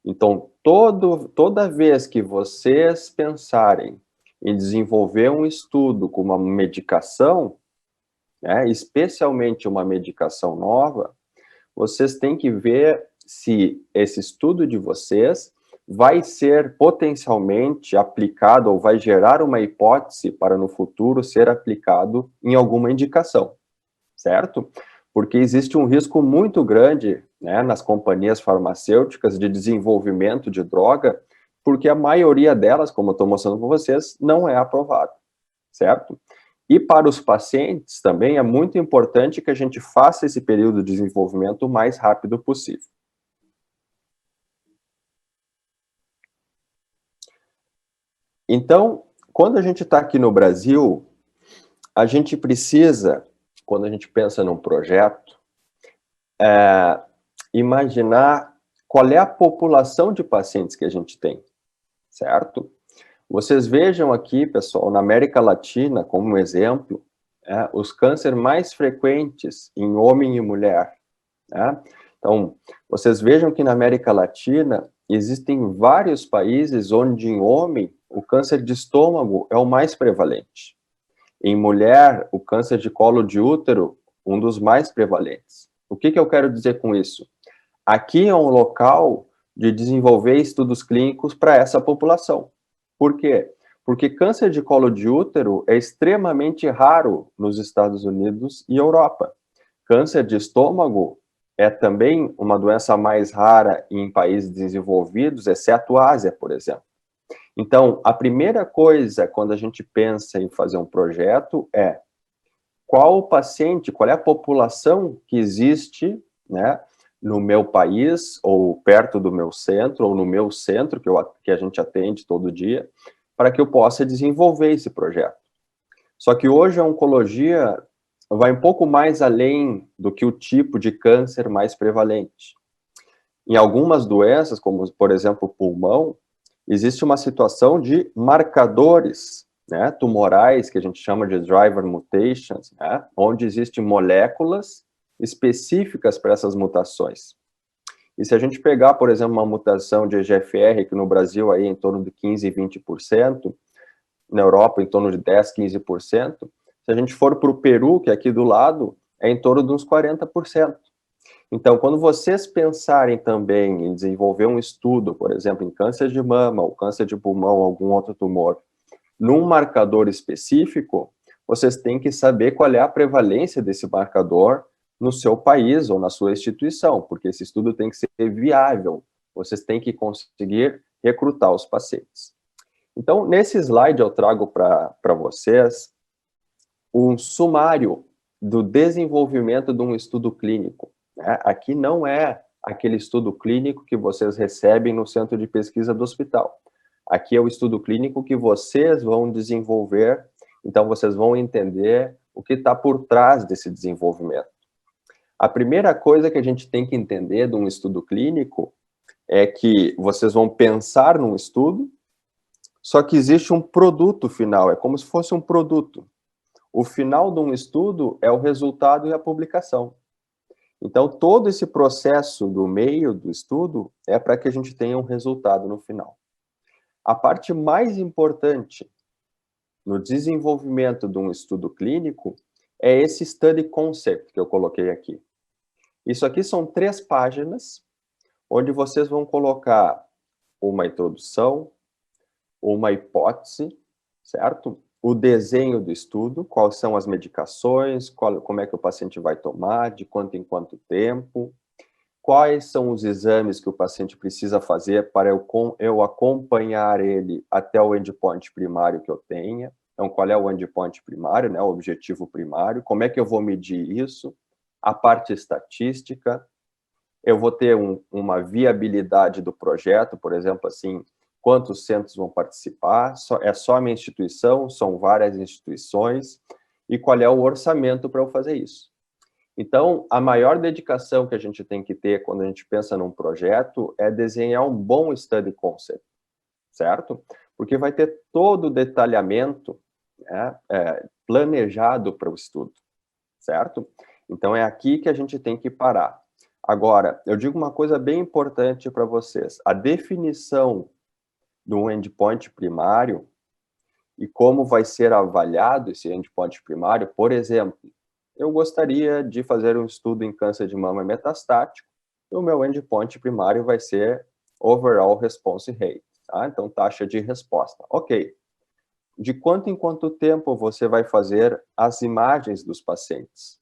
Então, toda vez que vocês pensarem em desenvolver um estudo com uma medicação, né, especialmente uma medicação nova, vocês têm que ver se esse estudo de vocês vai ser potencialmente aplicado ou vai gerar uma hipótese para no futuro ser aplicado em alguma indicação, certo? Porque existe um risco muito grande, né, nas companhias farmacêuticas de desenvolvimento de droga, porque a maioria delas, como eu estou mostrando para vocês, não é aprovada, certo? E para os pacientes também é muito importante que a gente faça esse período de desenvolvimento o mais rápido possível. Então, quando a gente está aqui no Brasil, a gente precisa, quando a gente pensa num projeto, imaginar qual é a população de pacientes que a gente tem, certo? Vocês vejam aqui, pessoal, na América Latina, como exemplo, os cânceres mais frequentes em homem e mulher, né? Então, vocês vejam que na América Latina existem vários países onde em homem o câncer de estômago é o mais prevalente. Em mulher, o câncer de colo de útero, um dos mais prevalentes. O que eu quero dizer com isso? Aqui é um local de desenvolver estudos clínicos para essa população. Por quê? Porque câncer de colo de útero é extremamente raro nos Estados Unidos e Europa. Câncer de estômago é também uma doença mais rara em países desenvolvidos, exceto a Ásia, por exemplo. Então, a primeira coisa, quando a gente pensa em fazer um projeto, é qual o paciente, qual é a população que existe, né, no meu país, ou perto do meu centro, ou no meu centro, que a gente atende todo dia, para que eu possa desenvolver esse projeto. Só que hoje a oncologia vai um pouco mais além do que o tipo de câncer mais prevalente. Em algumas doenças, como, por exemplo, o pulmão, existe uma situação de marcadores, né, tumorais, que a gente chama de driver mutations, né, onde existem moléculas específicas para essas mutações. E se a gente pegar, por exemplo, uma mutação de EGFR, que no Brasil aí é em torno de 15% e 20%, na Europa em torno de 10%, 15%, se a gente for para o Peru, que é aqui do lado, é em torno de uns 40%. Então, quando vocês pensarem também em desenvolver um estudo, por exemplo, em câncer de mama, ou câncer de pulmão, ou algum outro tumor, num marcador específico, vocês têm que saber qual é a prevalência desse marcador no seu país ou na sua instituição, porque esse estudo tem que ser viável, vocês têm que conseguir recrutar os pacientes. Então, nesse slide eu trago para vocês um sumário do desenvolvimento de um estudo clínico. Né? Aqui não é aquele estudo clínico que vocês recebem no centro de pesquisa do hospital. Aqui é o estudo clínico que vocês vão desenvolver, então vocês vão entender o que está por trás desse desenvolvimento. A primeira coisa que a gente tem que entender de um estudo clínico é que vocês vão pensar num estudo, só que existe um produto final, é como se fosse um produto. O final de um estudo é o resultado e a publicação. Então, todo esse processo do meio do estudo é para que a gente tenha um resultado no final. A parte mais importante no desenvolvimento de um estudo clínico é esse study concept que eu coloquei aqui. Isso aqui são 3 páginas, onde vocês vão colocar uma introdução, uma hipótese, certo? O desenho do estudo, quais são as medicações, como é que o paciente vai tomar, de quanto em quanto tempo, quais são os exames que o paciente precisa fazer para eu acompanhar ele até o endpoint primário que eu tenha. Então, qual é o endpoint primário, né, o objetivo primário, como é que eu vou medir isso, a parte estatística, eu vou ter uma viabilidade do projeto, por exemplo, assim, quantos centros vão participar, é só a minha instituição, são várias instituições, e qual é o orçamento para eu fazer isso. Então, a maior dedicação que a gente tem que ter quando a gente pensa num projeto é desenhar um bom study concept, certo? Porque vai ter todo o detalhamento, né, planejado para o estudo, certo? Então, é aqui que a gente tem que parar. Agora, eu digo uma coisa bem importante para vocês. A definição do endpoint primário e como vai ser avaliado esse endpoint primário, por exemplo, eu gostaria de fazer um estudo em câncer de mama metastático, e o meu endpoint primário vai ser overall response rate, tá? Então, taxa de resposta. Ok. De quanto em quanto tempo você vai fazer as imagens dos pacientes?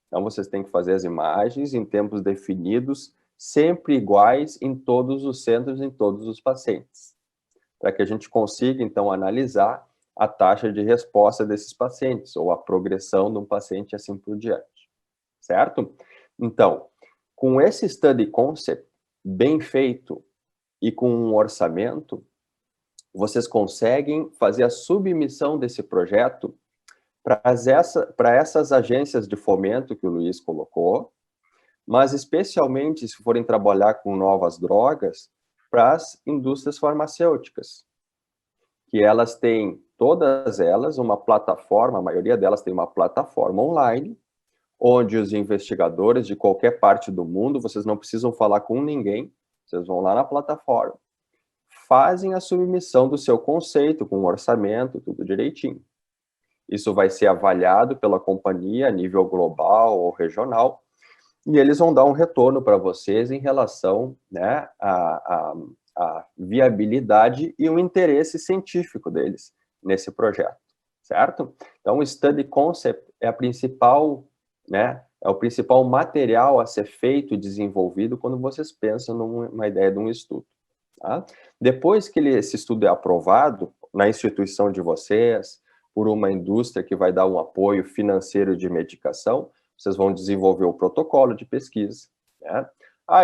Então, vocês têm que fazer as imagens em tempos definidos, sempre iguais em todos os centros, em todos os pacientes, para que a gente consiga, então, analisar a taxa de resposta desses pacientes, ou a progressão de um paciente e assim por diante, certo? Então, com esse study concept bem feito e com um orçamento, vocês conseguem fazer a submissão desse projeto para essas agências de fomento que o Luiz colocou, mas especialmente se forem trabalhar com novas drogas, para as indústrias farmacêuticas, que elas têm, todas elas, uma plataforma, a maioria delas tem uma plataforma online, onde os investigadores de qualquer parte do mundo, vocês não precisam falar com ninguém, vocês vão lá na plataforma, fazem a submissão do seu conceito, com orçamento, tudo direitinho. Isso vai ser avaliado pela companhia a nível global ou regional, e eles vão dar um retorno para vocês em relação, né, a viabilidade e o interesse científico deles nesse projeto, certo? Então, o Study Concept é a principal, né, é o principal material a ser feito e desenvolvido quando vocês pensam numa ideia de um estudo. Tá? Depois que esse estudo é aprovado na instituição de vocês, por uma indústria que vai dar um apoio financeiro de medicação, vocês vão desenvolver o protocolo de pesquisa. Né?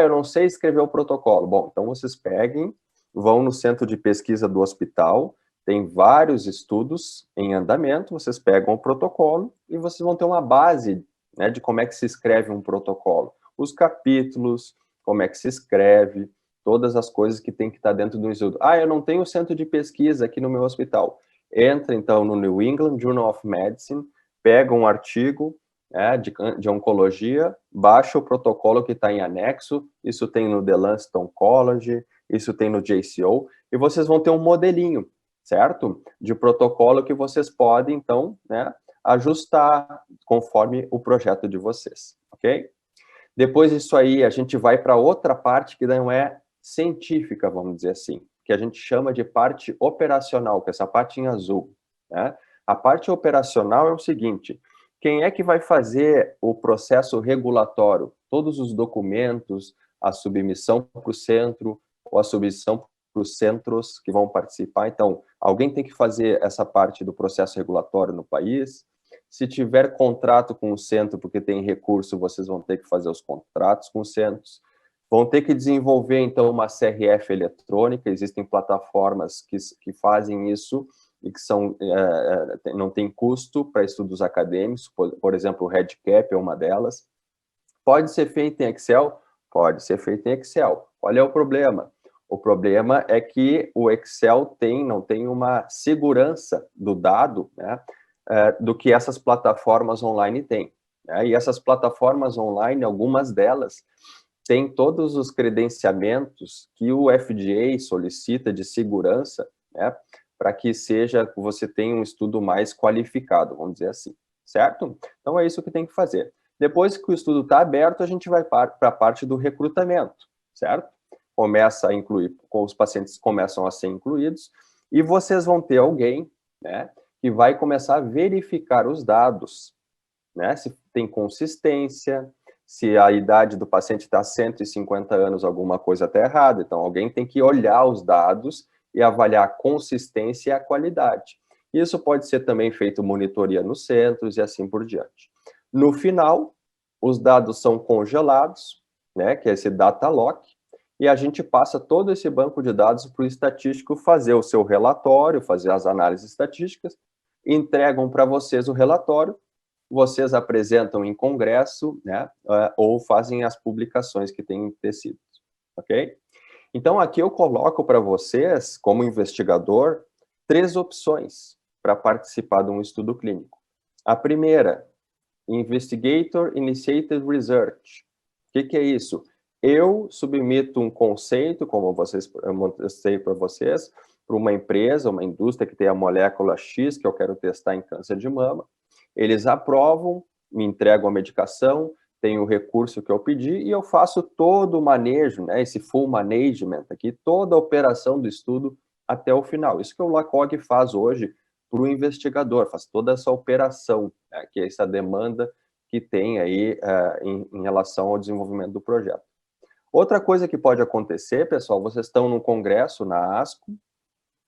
Eu não sei escrever o protocolo. Bom, então vocês peguem, vão no centro de pesquisa do hospital, tem vários estudos em andamento, vocês pegam o protocolo e vocês vão ter uma base, né, de como é que se escreve um protocolo. Os capítulos, como é que se escreve, todas as coisas que tem que estar dentro do estudo. Eu não tenho centro de pesquisa aqui no meu hospital. Entra, então, no New England Journal of Medicine, pega um artigo de oncologia, baixa o protocolo que está em anexo, isso tem no The Lancet Oncology, isso tem no JCO, e vocês vão ter um modelinho, certo? De protocolo que vocês podem, então, né, ajustar conforme o projeto de vocês, ok? Depois disso aí, a gente vai para outra parte que não é científica, vamos dizer assim, que a gente chama de parte operacional, que é essa parte em azul, né? A parte operacional é o seguinte: quem é que vai fazer o processo regulatório? Todos os documentos, a submissão para o centro, ou a submissão para os centros que vão participar. Então, alguém tem que fazer essa parte do processo regulatório no país. Se tiver contrato com o centro, porque tem recurso, vocês vão ter que fazer os contratos com os centros. Vão ter que desenvolver, então, uma CRF eletrônica. Existem plataformas que fazem isso e que não tem custo para estudos acadêmicos. Por exemplo, o REDCap é uma delas. Pode ser feito em Excel? Pode ser feito em Excel. Qual é o problema? O problema é que o Excel não tem uma segurança do dado, né, do que essas plataformas online têm. Né? E essas plataformas online, algumas delas, têm todos os credenciamentos que o FDA solicita de segurança, né, para que você tenha um estudo mais qualificado, vamos dizer assim, certo? Então é isso que tem que fazer. Depois que o estudo está aberto, a gente vai para a parte do recrutamento, certo? Começa a incluir, os pacientes começam a ser incluídos, e vocês vão ter alguém, né, que vai começar a verificar os dados, né, se tem consistência, se a idade do paciente está 150 anos, alguma coisa está errada. Então, alguém tem que olhar os dados e avaliar a consistência e a qualidade. Isso pode ser também feito monitoria nos centros e assim por diante. No final, os dados são congelados, né, que é esse data lock, e a gente passa todo esse banco de dados para o estatístico fazer o seu relatório, fazer as análises estatísticas, entregam para vocês o relatório, vocês apresentam em congresso, né, ou fazem as publicações que têm tecido, ok? Então, aqui eu coloco para vocês, como investigador, 3 opções para participar de um estudo clínico. A primeira, Investigator Initiated Research. O que é isso? Eu submeto um conceito, como eu mostrei para vocês, para uma empresa, uma indústria que tem a molécula X, que eu quero testar em câncer de mama. Eles aprovam, me entregam a medicação, tem o recurso que eu pedi e eu faço todo o manejo, né, esse full management aqui, toda a operação do estudo até o final. Isso que o LACOG faz hoje para o investigador, faz toda essa operação, né, que é essa demanda que tem aí em relação ao desenvolvimento do projeto. Outra coisa que pode acontecer, pessoal, vocês estão num congresso na ASCO,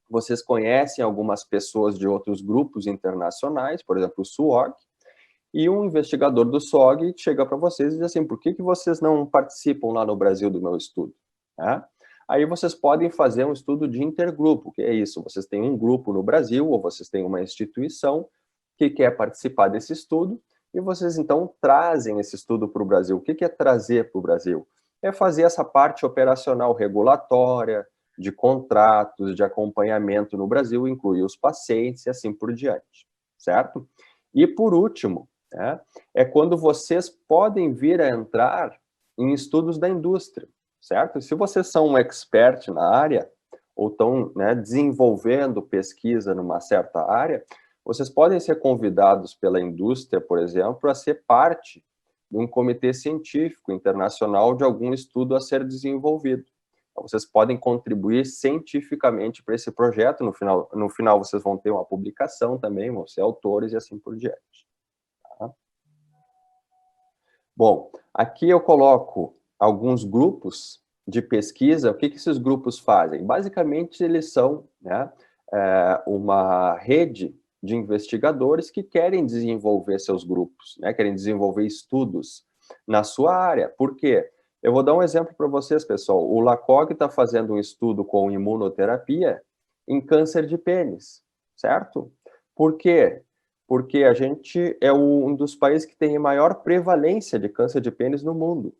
vocês conhecem algumas pessoas de outros grupos internacionais, por exemplo, o SWOG, e um investigador do SWOG chega para vocês e diz assim: por que vocês não participam lá no Brasil do meu estudo? Aí vocês podem fazer um estudo de intergrupo, que é isso, vocês têm um grupo no Brasil, ou vocês têm uma instituição que quer participar desse estudo, e vocês então trazem esse estudo para o Brasil. O que é trazer para o Brasil? É fazer essa parte operacional regulatória, de contratos, de acompanhamento no Brasil, incluir os pacientes e assim por diante, certo? E por último, né, é quando vocês podem vir a entrar em estudos da indústria, certo? Se vocês são um expert na área, ou estão, né, desenvolvendo pesquisa numa certa área, vocês podem ser convidados pela indústria, por exemplo, a ser parte de um comitê científico internacional de algum estudo a ser desenvolvido. Então, vocês podem contribuir cientificamente para esse projeto. No final vocês vão ter uma publicação também, vão ser autores e assim por diante. Tá? Bom, aqui eu coloco alguns grupos de pesquisa. O que esses grupos fazem? Basicamente, eles são, né, uma rede de investigadores que querem desenvolver seus grupos, né, querem desenvolver estudos na sua área. Por quê? Eu vou dar um exemplo para vocês, pessoal. O LACOG está fazendo um estudo com imunoterapia em câncer de pênis, certo? Por quê? Porque a gente é um dos países que tem a maior prevalência de câncer de pênis no mundo,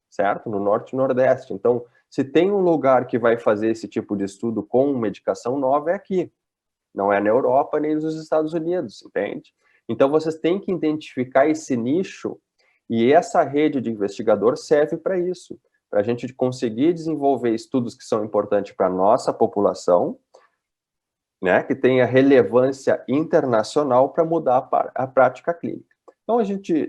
certo? No Norte e Nordeste. Então, se tem um lugar que vai fazer esse tipo de estudo com medicação nova, é aqui. Não é na Europa nem nos Estados Unidos, entende? Então, vocês têm que identificar esse nicho, e essa rede de investigador serve para isso, para a gente conseguir desenvolver estudos que são importantes para a nossa população, né, que tenha relevância internacional para mudar a prática clínica. Então,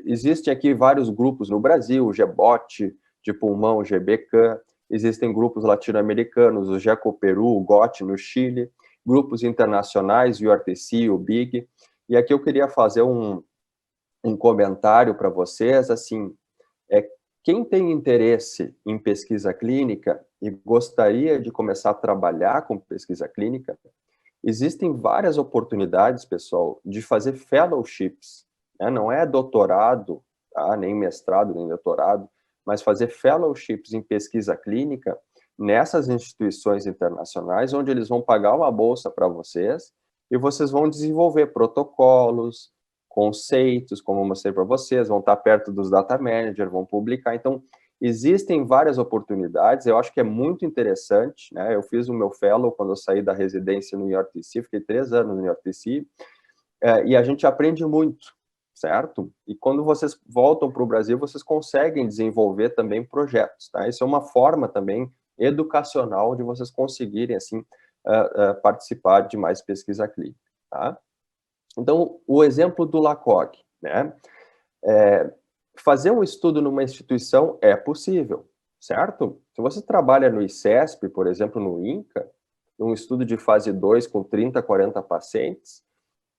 existem aqui vários grupos no Brasil, o GBOT, de pulmão, o GBCAN, existem grupos latino-americanos, o GECO-Peru, o GOT no Chile, grupos internacionais, o URTC, o BIG, e aqui eu queria fazer um comentário para vocês, assim, quem tem interesse em pesquisa clínica e gostaria de começar a trabalhar com pesquisa clínica, existem várias oportunidades, pessoal, de fazer fellowships, né? Não é doutorado, tá? Nem mestrado, nem doutorado, mas fazer fellowships em pesquisa clínica nessas instituições internacionais, onde eles vão pagar uma bolsa para vocês e vocês vão desenvolver protocolos, conceitos, como eu mostrei para vocês, vão estar perto dos data managers, vão publicar. Então, existem várias oportunidades, eu acho que é muito interessante, né? Eu fiz o meu fellow quando eu saí da residência no URTC, fiquei 3 anos no URTC, e a gente aprende muito, certo? E quando vocês voltam para o Brasil, vocês conseguem desenvolver também projetos, tá? Isso é uma forma também educacional de vocês conseguirem, assim, participar de mais pesquisa clínica, tá? Então, o exemplo do LACOG, né? Fazer um estudo numa instituição é possível, certo? Se você trabalha no ICESP, por exemplo, no INCA, um estudo de fase 2 com 30, 40 pacientes,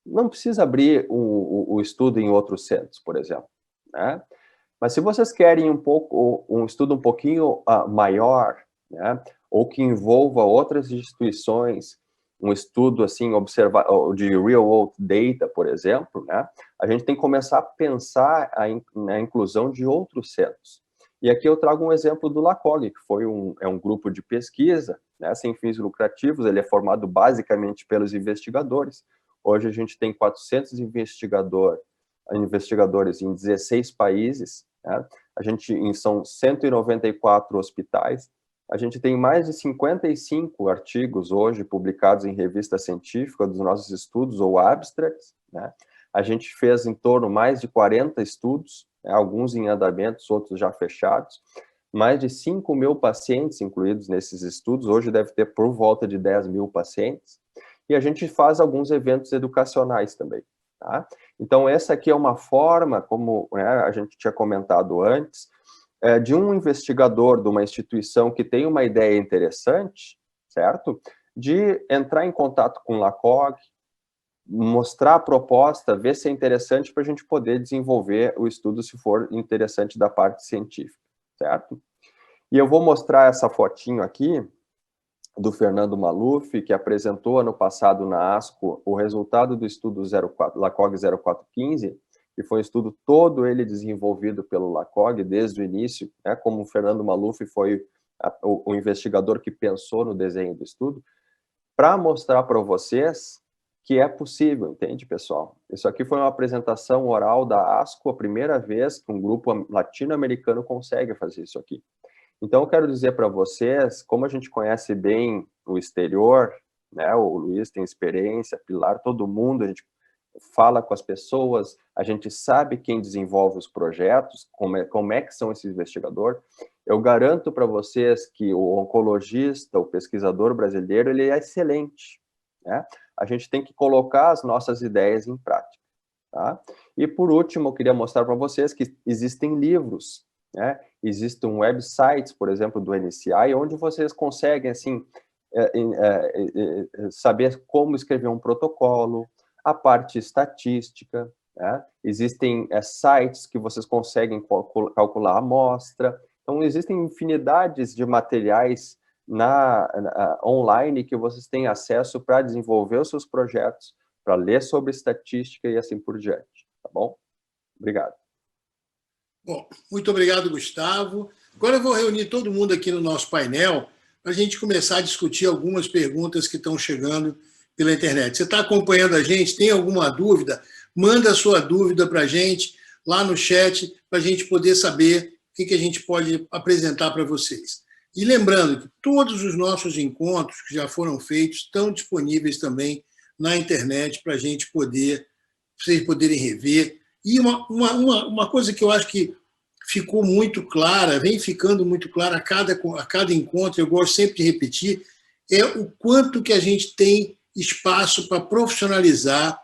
não precisa abrir o estudo em outros centros, por exemplo, né? Mas se vocês querem um estudo um pouquinho maior, né, ou que envolva outras instituições, um estudo assim de real world data, por exemplo, né, a gente tem que começar a pensar na inclusão de outros centros. E aqui eu trago um exemplo do LACOG, que foi um grupo de pesquisa, né, sem fins lucrativos, ele é formado basicamente pelos investigadores. Hoje a gente tem 400 investigadores em 16 países, né? São 194 hospitais, a gente tem mais de 55 artigos hoje publicados em revista científica dos nossos estudos, ou abstracts, né? A gente fez em torno mais de 40 estudos, né? Alguns em andamentos, outros já fechados, mais de 5.000 pacientes incluídos nesses estudos, hoje deve ter por volta de 10.000 pacientes, e a gente faz alguns eventos educacionais também, tá? Então, essa aqui é uma forma, como, né, a gente tinha comentado antes, de um investigador de uma instituição que tem uma ideia interessante, certo? De entrar em contato com o LACOG, mostrar a proposta, ver se é interessante para a gente poder desenvolver o estudo, se for interessante da parte científica, certo? E eu vou mostrar essa fotinho aqui, do Fernando Maluf, que apresentou ano passado na ASCO o resultado do estudo LACOG 0415, que foi um estudo todo ele desenvolvido pelo LACOG desde o início, né, como o Fernando Maluf foi o investigador que pensou no desenho do estudo, para mostrar para vocês que é possível, entende, pessoal? Isso aqui foi uma apresentação oral da ASCO, a primeira vez que um grupo latino-americano consegue fazer isso aqui. Então, eu quero dizer para vocês, como a gente conhece bem o exterior, né, o Luiz tem experiência, Pilar, todo mundo, a gente fala com as pessoas, a gente sabe quem desenvolve os projetos, como é que são esses investigadores. Eu garanto para vocês que o oncologista, o pesquisador brasileiro, ele é excelente, né? A gente tem que colocar as nossas ideias em prática, tá? E, por último, eu queria mostrar para vocês que existem livros, né? Existem websites, por exemplo, do NCI, onde vocês conseguem, assim, saber como escrever um protocolo, a parte estatística, né? Existem sites que vocês conseguem calcular a amostra. Então, existem infinidades de materiais online que vocês têm acesso para desenvolver os seus projetos, para ler sobre estatística e assim por diante, tá bom? Obrigado. Bom, muito obrigado, Gustavo. Agora eu vou reunir todo mundo aqui no nosso painel para a gente começar a discutir algumas perguntas que estão chegando pela internet. Você está acompanhando a gente? Tem alguma dúvida? Manda a sua dúvida para a gente lá no chat, para a gente poder saber o que a gente pode apresentar para vocês. E lembrando que todos os nossos encontros que já foram feitos estão disponíveis também na internet para a gente poder, vocês poderem rever. E uma coisa que eu acho que ficou muito clara, vem ficando muito clara a cada encontro, eu gosto sempre de repetir, é o quanto que a gente tem espaço para profissionalizar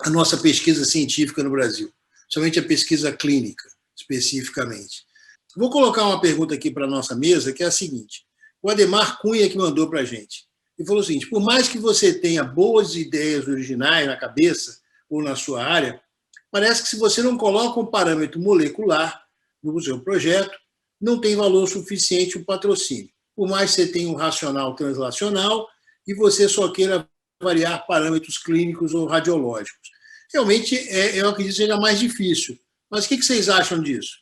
a nossa pesquisa científica no Brasil, somente a pesquisa clínica, especificamente. Vou colocar uma pergunta aqui para a nossa mesa, que é a seguinte. O Ademar Cunha que mandou para a gente. Ele falou o seguinte, por mais que você tenha boas ideias originais na cabeça ou na sua área, parece que se você não coloca um parâmetro molecular no seu projeto, não tem valor suficiente o patrocínio. Por mais que você tenha um racional translacional e você só queira variar parâmetros clínicos ou radiológicos. Realmente, eu acredito que seja mais difícil. Mas o que vocês acham disso?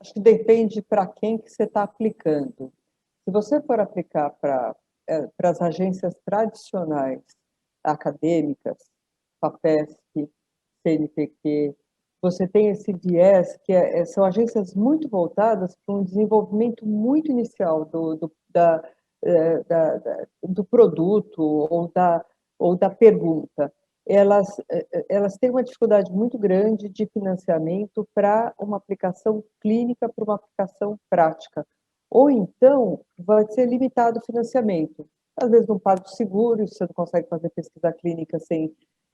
Acho que depende para quem que você está aplicando. Se você for aplicar para as agências tradicionais, acadêmicas, FAPESP, CNPq, você tem esse viés, que são agências muito voltadas para um desenvolvimento muito inicial do produto ou da pergunta. Elas têm uma dificuldade muito grande de financiamento para uma aplicação clínica, para uma aplicação prática. Ou então, vai ser limitado o financiamento. Às vezes não paga o seguro, você não consegue fazer pesquisa clínica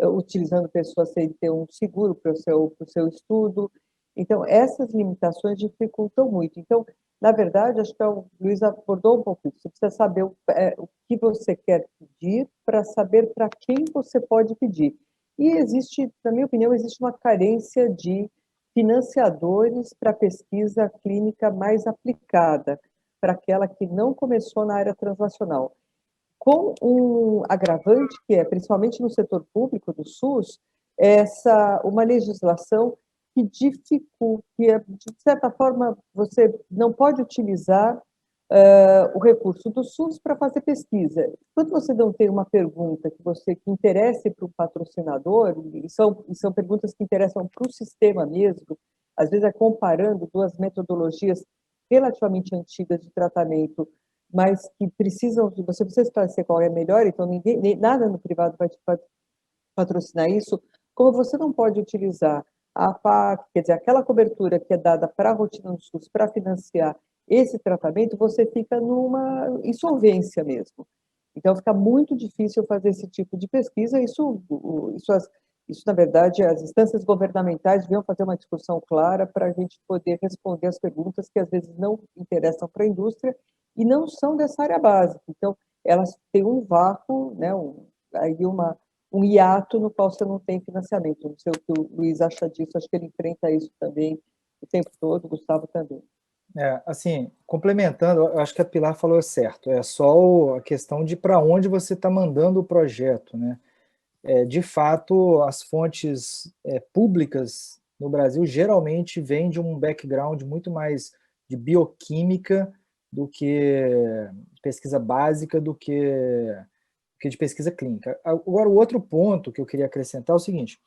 utilizando pessoas sem ter um seguro para o seu estudo. Então, essas limitações dificultam muito. Então, na verdade, acho que o Luiz abordou um pouco isso. Você precisa saber o que você quer pedir para saber para quem você pode pedir. E existe, na minha opinião, existe uma carência de financiadores para pesquisa clínica mais aplicada, para aquela que não começou na área translacional. Com um agravante que é, principalmente no setor público do SUS, uma legislação que dificulta, de certa forma, você não pode utilizar o recurso do SUS para fazer pesquisa. Quando você não tem uma pergunta que interesse para o patrocinador, e são perguntas que interessam para o sistema mesmo, às vezes é comparando duas metodologias relativamente antigas de tratamento, mas que você precisa esclarecer qual é a melhor, então nada no privado vai te patrocinar isso, como você não pode utilizar a PAC, quer dizer, aquela cobertura que é dada para a rotina do SUS para financiar esse tratamento, você fica numa insolvência mesmo. Então, fica muito difícil fazer esse tipo de pesquisa. Isso, na verdade, as instâncias governamentais deviam fazer uma discussão clara para a gente poder responder as perguntas que, às vezes, não interessam para a indústria e não são dessa área básica. Então, elas têm um vácuo, né, um hiato no qual você não tem financiamento. Não sei o que o Luiz acha disso, acho que ele enfrenta isso também o tempo todo, o Gustavo também. Assim, complementando, eu acho que a Pilar falou certo, é só a questão de para onde você está mandando o projeto, né? De fato, as fontes públicas no Brasil geralmente vêm de um background muito mais de bioquímica do que pesquisa básica, do que de pesquisa clínica. Agora, o outro ponto que eu queria acrescentar é o seguinte,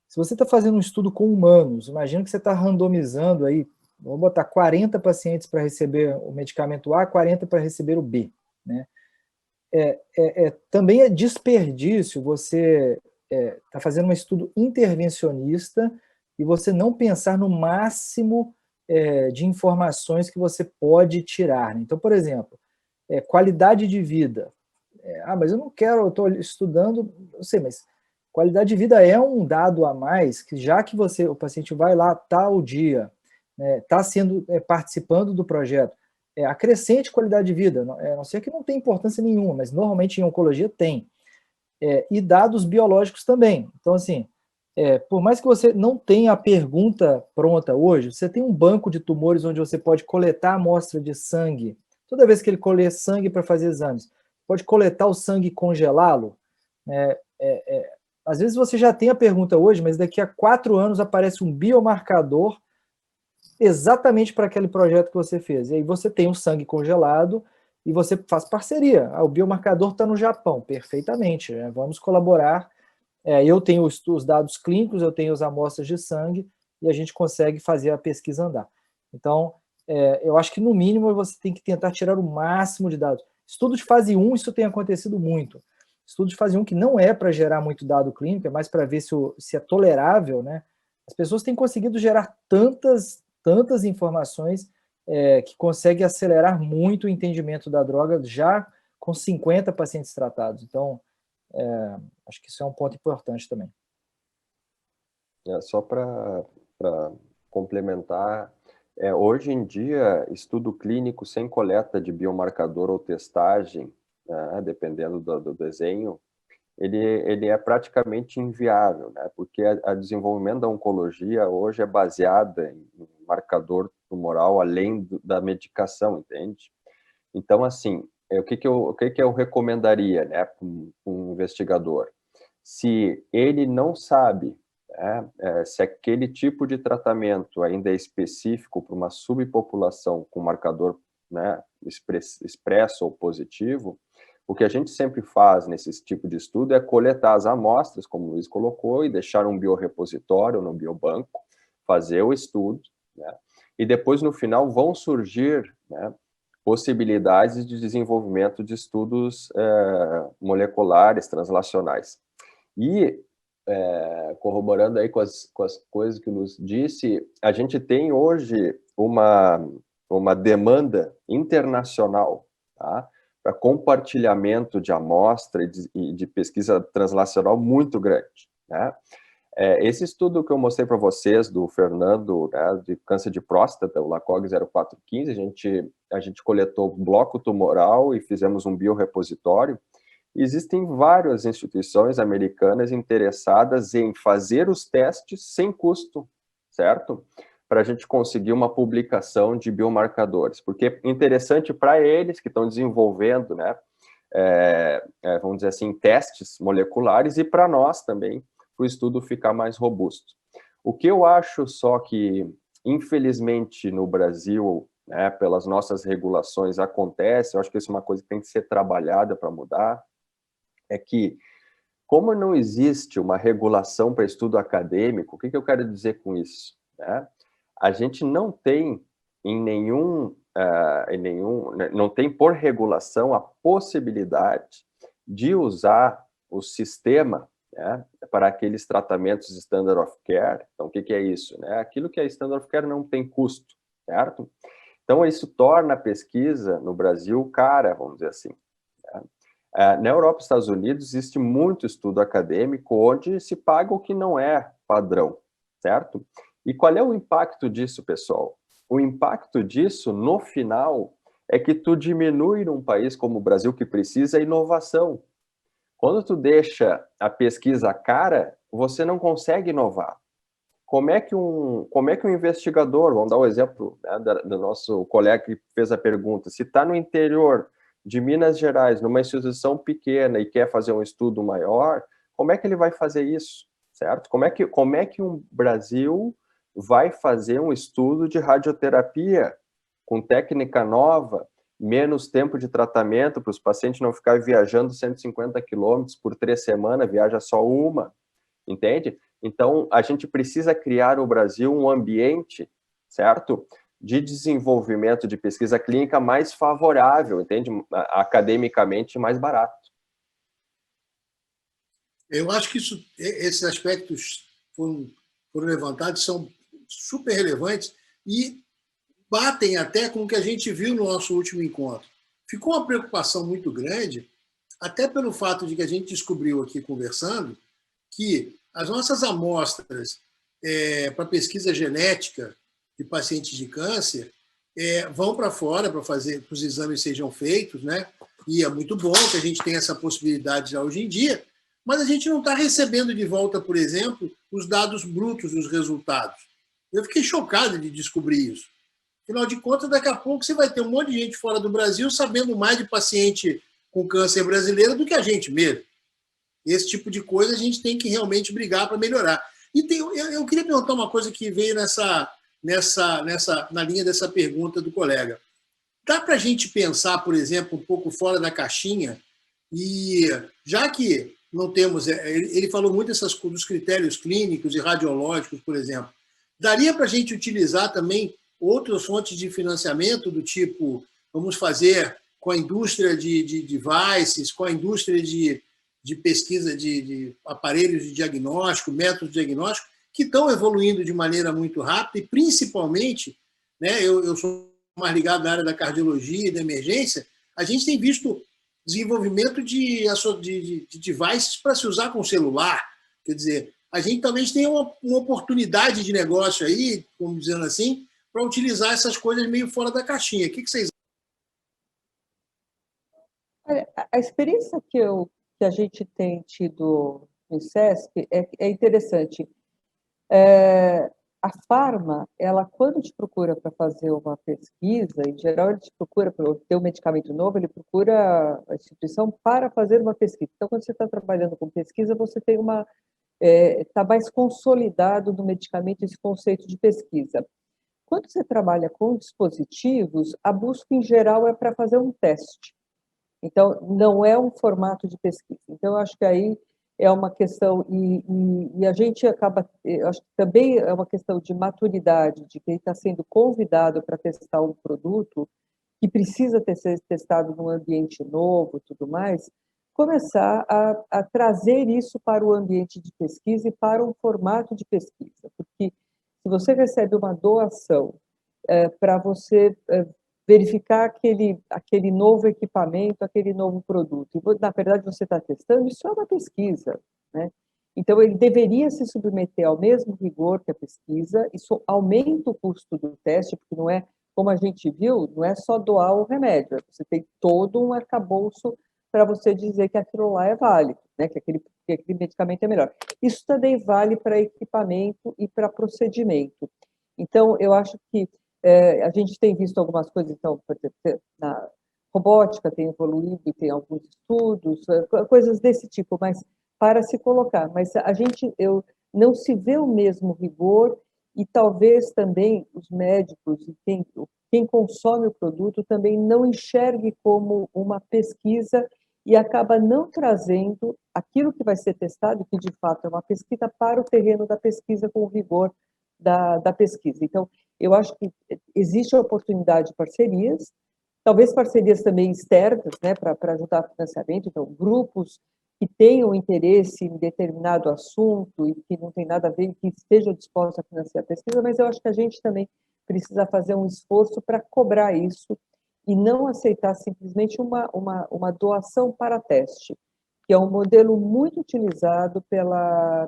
se você está fazendo um estudo com humanos, imagina que você está randomizando aí, vamos botar 40 pacientes para receber o medicamento A, 40 para receber o B, né? Também é desperdício você tá fazendo um estudo intervencionista e você não pensar no máximo de informações que você pode tirar, né? Então, por exemplo, qualidade de vida. Mas eu não quero, eu estou estudando, eu sei, mas qualidade de vida é um dado a mais, que já que o paciente vai lá tal dia, está participando do projeto, acrescente qualidade de vida, a não ser que não tenha importância nenhuma, mas normalmente em oncologia tem. e dados biológicos também. Então, assim, por mais que você não tenha a pergunta pronta hoje, você tem um banco de tumores onde você pode coletar amostra de sangue. Toda vez que ele colher sangue para fazer exames, pode coletar o sangue e congelá-lo. Às vezes você já tem a pergunta hoje, mas daqui a 4 anos aparece um biomarcador exatamente para aquele projeto que você fez. E aí você tem o sangue congelado e você faz parceria. O biomarcador está no Japão, perfeitamente. Vamos colaborar. Eu tenho os dados clínicos, eu tenho as amostras de sangue e a gente consegue fazer a pesquisa andar. Então, eu acho que no mínimo você tem que tentar tirar o máximo de dados. Estudo de fase 1, isso tem acontecido muito. Estudo de fase 1 que não é para gerar muito dado clínico, é mais para ver se é tolerável, né? As pessoas têm conseguido gerar tantas informações que consegue acelerar muito o entendimento da droga já com 50 pacientes tratados. Então, acho que isso é um ponto importante também. Só para complementar, hoje em dia, estudo clínico sem coleta de biomarcador ou testagem, dependendo do desenho, ele é praticamente inviável, né? Porque o desenvolvimento da oncologia hoje é baseada em marcador tumoral além da medicação, entende? Então, assim, o que eu recomendaria, né, para um investigador? Se ele não sabe, se aquele tipo de tratamento ainda é específico para uma subpopulação com marcador, né, expresso ou positivo, o que a gente sempre faz nesse tipo de estudo é coletar as amostras, como o Luiz colocou, e deixar um biorepositório no biobanco, fazer o estudo, né, e depois, no final, vão surgir, né, possibilidades de desenvolvimento de estudos moleculares, translacionais. E, corroborando aí com as coisas que nos disse, a gente tem hoje uma demanda internacional, tá, para compartilhamento de amostra e de pesquisa translacional muito grande, né? Esse estudo que eu mostrei para vocês, do Fernando, né, de câncer de próstata, o LACOG 0415, a gente coletou bloco tumoral e fizemos um biorepositório. Existem várias instituições americanas interessadas em fazer os testes sem custo, certo? Para a gente conseguir uma publicação de biomarcadores, porque é interessante para eles que estão desenvolvendo, né, vamos dizer assim, testes moleculares, e para nós também, para o estudo ficar mais robusto. O que eu acho só que, infelizmente, no Brasil, né, pelas nossas regulações acontece, eu acho que isso é uma coisa que tem que ser trabalhada para mudar, é que, como não existe uma regulação para estudo acadêmico, o que eu quero dizer com isso? Né? A gente não tem não tem por regulação a possibilidade de usar o sistema, né, para aqueles tratamentos standard of care. Então, o que é isso? Né? Aquilo que é standard of care não tem custo, certo? Então, isso torna a pesquisa no Brasil cara, vamos dizer assim. Né? Na Europa e Estados Unidos existe muito estudo acadêmico onde se paga o que não é padrão, certo? E qual é o impacto disso, pessoal? O impacto disso, no final, é que tu diminui num país como o Brasil, que precisa inovação. Quando tu deixa a pesquisa cara, você não consegue inovar. Como é que um investigador, vamos dar o exemplo, né, do nosso colega que fez a pergunta, se está no interior de Minas Gerais, numa instituição pequena e quer fazer um estudo maior, como é que ele vai fazer isso, certo? Como é que um Brasil vai fazer um estudo de radioterapia com técnica nova, menos tempo de tratamento, para os pacientes não ficarem viajando 150 quilômetros por 3 semanas, viaja só uma, entende? Então, a gente precisa criar no Brasil um ambiente, certo? De desenvolvimento de pesquisa clínica mais favorável, entende? Academicamente mais barato. Eu acho que esses aspectos foram levantados, são super relevantes e batem até com o que a gente viu no nosso último encontro. Ficou uma preocupação muito grande, até pelo fato de que a gente descobriu aqui conversando que as nossas amostras para pesquisa genética de pacientes de câncer vão para fora para fazer que os exames sejam feitos, né? E é muito bom que a gente tenha essa possibilidade já hoje em dia, mas a gente não está recebendo de volta, por exemplo, os dados brutos dos resultados. Eu fiquei chocado de descobrir isso. Afinal de contas, daqui a pouco você vai ter um monte de gente fora do Brasil sabendo mais de paciente com câncer brasileiro do que a gente mesmo. Esse tipo de coisa a gente tem que realmente brigar para melhorar. E eu queria perguntar uma coisa que veio na linha dessa pergunta do colega. Dá para a gente pensar, por exemplo, um pouco fora da caixinha, e já que não temos... Ele falou muito dos critérios clínicos e radiológicos, por exemplo. Daria para a gente utilizar também outras fontes de financiamento do tipo, vamos fazer com a indústria de devices, com a indústria de pesquisa de aparelhos de diagnóstico, métodos de diagnóstico, que estão evoluindo de maneira muito rápida e, principalmente, né, eu sou mais ligado à área da cardiologia e da emergência, a gente tem visto desenvolvimento de devices para se usar com celular. Quer dizer, a gente talvez tenha uma oportunidade de negócio aí, como dizendo assim, para utilizar essas coisas meio fora da caixinha. O que vocês acham? A experiência que a gente tem tido no INSESP é interessante. A Pharma, ela, quando te procura para fazer uma pesquisa, em geral, ele te procura para ter um medicamento novo, ele procura a instituição para fazer uma pesquisa. Então, quando você está trabalhando com pesquisa, você tem está mais consolidado no medicamento esse conceito de pesquisa. Quando você trabalha com dispositivos, a busca, em geral, é para fazer um teste. Então, não é um formato de pesquisa. Então, eu acho que aí é uma questão, e a gente acaba, eu acho que também é uma questão de maturidade, de quem está sendo convidado para testar um produto, que precisa ser testado num ambiente novo, tudo mais, começar a trazer isso para o ambiente de pesquisa e para um formato de pesquisa. Porque se você recebe uma doação para você verificar aquele novo equipamento, aquele novo produto, e na verdade você está testando, isso é uma pesquisa, né? Então, ele deveria se submeter ao mesmo rigor que a pesquisa, isso aumenta o custo do teste, porque não é, como a gente viu, não é só doar o remédio, você tem todo um arcabouço para você dizer que aquilo lá é válido, né? que aquele medicamento é melhor. Isso também vale para equipamento e para procedimento. Então, eu acho que a gente tem visto algumas coisas, então, por exemplo, na robótica tem evoluído, tem alguns estudos, coisas desse tipo, mas para se colocar. Mas não se vê o mesmo rigor e talvez também os médicos e quem consome o produto também não enxergue como uma pesquisa e acaba não trazendo aquilo que vai ser testado, que de fato é uma pesquisa, para o terreno da pesquisa com o rigor da pesquisa. Então, eu acho que existe a oportunidade de parcerias, talvez parcerias também externas, né, para ajudar no financiamento, então, grupos que tenham interesse em determinado assunto e que não tem nada a ver, que estejam dispostos a financiar a pesquisa, mas eu acho que a gente também precisa fazer um esforço para cobrar isso e não aceitar simplesmente uma doação para teste, que é um modelo muito utilizado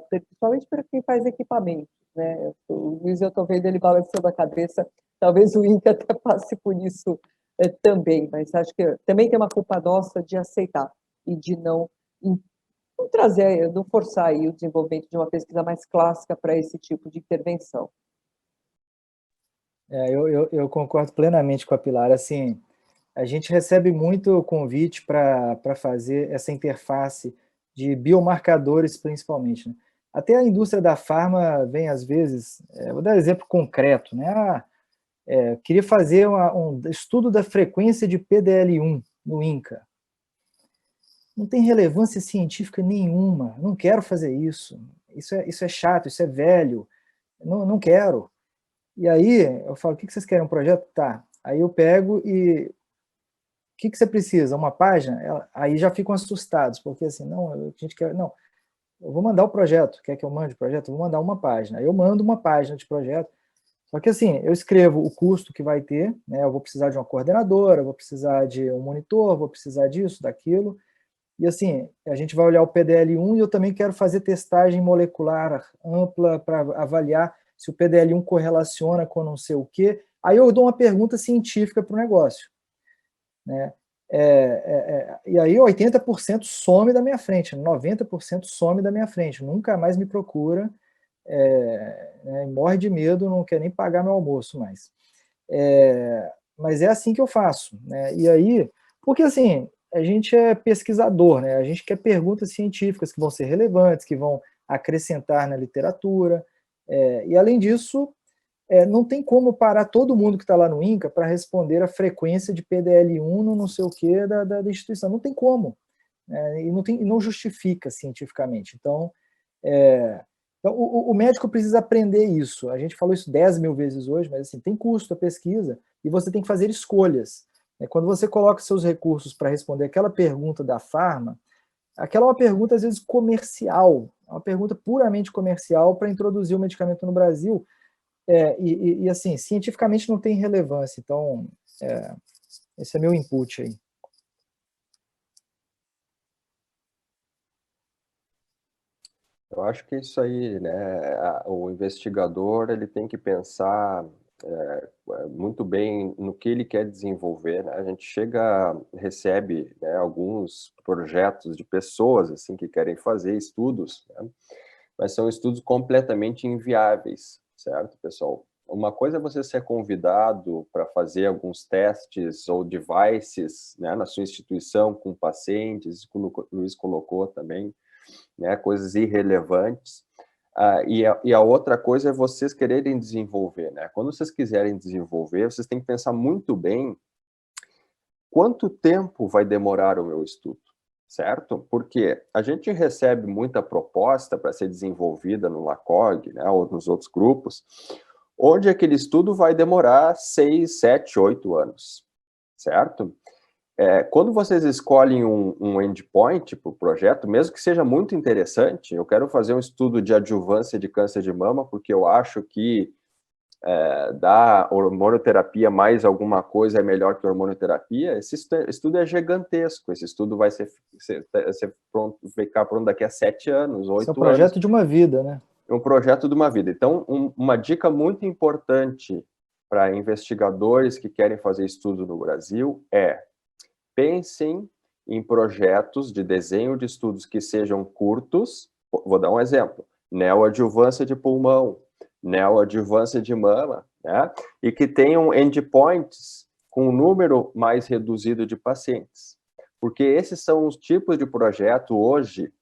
principalmente para quem faz equipamento, né? O Luiz, eu estou vendo ele balançando a cabeça, talvez o INCA até passe por isso também, mas acho que também tem uma culpa nossa de aceitar e de não trazer, não forçar aí o desenvolvimento de uma pesquisa mais clássica para esse tipo de intervenção. Eu concordo plenamente com a Pilar. Assim, a gente recebe muito convite para fazer essa interface de biomarcadores, principalmente, né? Até a indústria da farma vem, às vezes, vou dar um exemplo concreto, né? Queria fazer um estudo da frequência de PDL1 no INCA. Não tem relevância científica nenhuma, não quero fazer isso. Isso é chato, isso é velho, não quero. E aí eu falo, o que vocês querem, um projeto? Tá. Aí eu pego e... O que você precisa? Uma página? Aí já ficam assustados, porque assim, não, a gente quer... Não, eu vou mandar o projeto. Quer que eu mande o projeto? Eu vou mandar uma página. Aí eu mando uma página de projeto. Só que assim, eu escrevo o custo que vai ter, né? Eu vou precisar de uma coordenadora, eu vou precisar de um monitor, vou precisar disso, daquilo. E assim, a gente vai olhar o PDL1 e eu também quero fazer testagem molecular ampla para avaliar se o PDL1 correlaciona com não sei o quê. Aí eu dou uma pergunta científica para o negócio, né? E aí 80% some da minha frente, 90% some da minha frente, nunca mais me procura, morre de medo, não quer nem pagar meu almoço mais. Mas é assim que eu faço, né? E aí, porque assim, a gente é pesquisador, né? A gente quer perguntas científicas que vão ser relevantes, que vão acrescentar na literatura, e além disso, não tem como parar todo mundo que está lá no INCA para responder a frequência de PDL1 no não sei o que da instituição. Não tem como. E não justifica cientificamente. Então, o médico precisa aprender isso. A gente falou isso 10 mil vezes hoje, mas assim, tem custo a pesquisa e você tem que fazer escolhas. Quando você coloca seus recursos para responder aquela pergunta da farma, aquela é uma pergunta, às vezes, comercial, uma pergunta puramente comercial para introduzir o medicamento no Brasil. E assim, cientificamente não tem relevância, então esse é meu input aí. Eu acho que isso aí, né, o investigador ele tem que pensar muito bem no que ele quer desenvolver, né? A gente recebe, né, alguns projetos de pessoas assim que querem fazer estudos, né? Mas são estudos completamente inviáveis, certo, pessoal? Uma coisa é você ser convidado para fazer alguns testes ou devices, né, na sua instituição com pacientes, como o Luiz colocou também, né, coisas irrelevantes. E a outra coisa é vocês quererem desenvolver, né? Quando vocês quiserem desenvolver, vocês têm que pensar muito bem quanto tempo vai demorar o meu estudo, certo? Porque a gente recebe muita proposta para ser desenvolvida no LACOG, né, ou nos outros grupos, onde aquele estudo vai demorar 6, 7, 8 anos, certo? Quando vocês escolhem um endpoint para o projeto, mesmo que seja muito interessante, eu quero fazer um estudo de adjuvância de câncer de mama, porque eu acho que dar hormonoterapia mais alguma coisa é melhor que hormonoterapia, esse estudo é gigantesco, esse estudo vai ficar pronto daqui a 7 anos, 8 anos. Esse é um projeto de uma vida, né? É um projeto de uma vida. Então, uma dica muito importante para investigadores que querem fazer estudo no Brasil pensem em projetos de desenho de estudos que sejam curtos. Vou dar um exemplo: neoadjuvância de pulmão, neoadjuvância de mama, né? E que tenham endpoints com um número mais reduzido de pacientes. Porque esses são os tipos de projeto hoje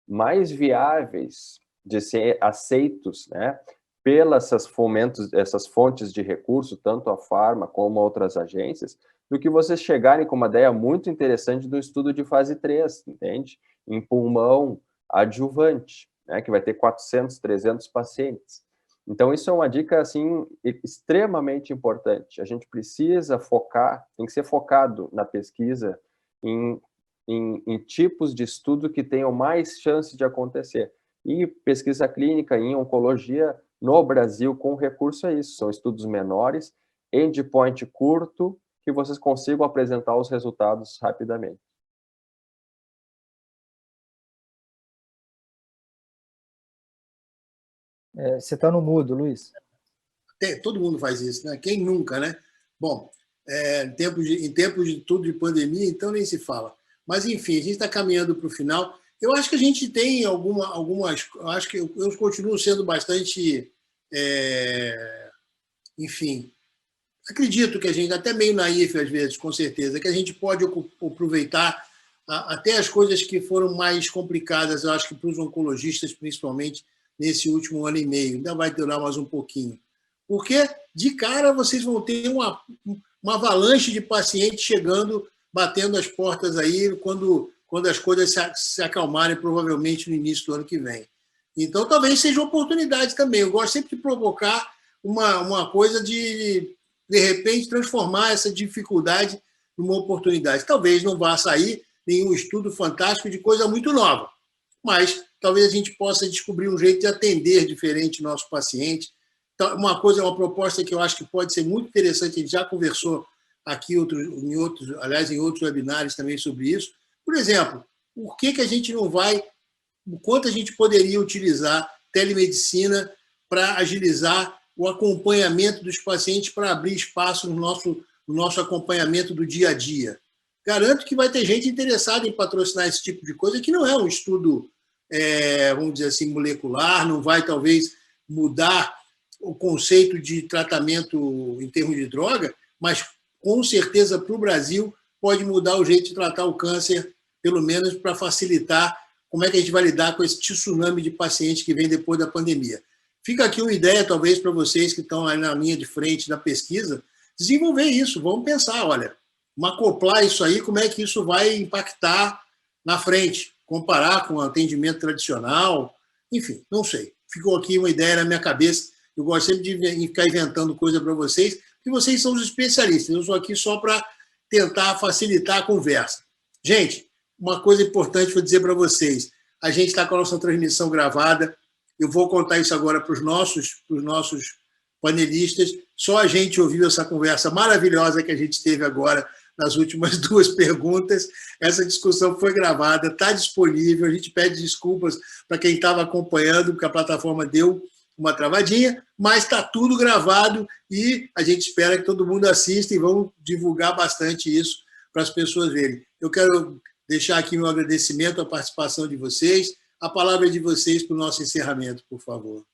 mais viáveis de ser aceitos, né, pelas essas fontes de recurso, tanto a Pharma como outras agências, do que vocês chegarem com uma ideia muito interessante do estudo de fase 3, entende? Em pulmão adjuvante, né, que vai ter 400, 300 pacientes. Então, isso é uma dica, assim, extremamente importante. A gente precisa focar, tem que ser focado na pesquisa em tipos de estudo que tenham mais chance de acontecer. E pesquisa clínica em oncologia no Brasil com recurso a isso. São estudos menores, endpoint curto, que vocês consigam apresentar os resultados rapidamente. Você está no mudo, Luiz. Todo mundo faz isso, né? Quem nunca, né? Bom, em tempos de tudo de pandemia, então nem se fala. Mas, enfim, a gente está caminhando para o final. Eu acho que a gente tem algumas... Acho que eu continuo sendo bastante... enfim, acredito que a gente, até meio naif às vezes, com certeza, que a gente pode aproveitar até as coisas que foram mais complicadas, eu acho que para os oncologistas, principalmente nesse último ano e meio. Ainda vai durar mais um pouquinho. Porque, de cara, vocês vão ter uma avalanche de pacientes chegando, batendo as portas aí, quando as coisas se acalmarem, provavelmente no início do ano que vem. Então, talvez seja uma oportunidade também. Eu gosto sempre de provocar uma coisa de repente, transformar essa dificuldade numa oportunidade. Talvez não vá sair nenhum estudo fantástico de coisa muito nova, mas talvez a gente possa descobrir um jeito de atender diferente o nosso paciente. Então, uma proposta que eu acho que pode ser muito interessante, a gente já conversou aqui em outros webinários também sobre isso. Por exemplo, por que a gente não vai, o quanto a gente poderia utilizar telemedicina para agilizar o acompanhamento dos pacientes, para abrir espaço no nosso acompanhamento do dia a dia. garanto que vai ter gente interessada em patrocinar esse tipo de coisa, que não é um estudo, vamos dizer assim, molecular, não vai talvez mudar o conceito de tratamento em termos de droga, mas com certeza para o Brasil pode mudar o jeito de tratar o câncer, pelo menos para facilitar como é que a gente vai lidar com esse tsunami de pacientes que vem depois da pandemia. Fica aqui uma ideia, talvez, para vocês que estão aí na linha de frente da pesquisa, desenvolver isso. Vamos pensar, olha, acoplar isso aí, como é que isso vai impactar na frente, comparar com o atendimento tradicional, enfim, não sei. Ficou aqui uma ideia na minha cabeça. Eu gosto sempre de ficar inventando coisa para vocês, porque vocês são os especialistas. Eu sou aqui só para tentar facilitar a conversa. Gente, uma coisa importante para dizer para vocês. A gente está com a nossa transmissão gravada. Eu vou contar isso agora para os nossos panelistas. Só a gente ouviu essa conversa maravilhosa que a gente teve agora nas últimas 2 perguntas. Essa discussão foi gravada, está disponível. A gente pede desculpas para quem estava acompanhando, porque a plataforma deu uma travadinha, mas está tudo gravado e a gente espera que todo mundo assista e vamos divulgar bastante isso para as pessoas verem. Eu quero deixar aqui meu agradecimento à participação de vocês. A palavra é de vocês para o nosso encerramento, por favor.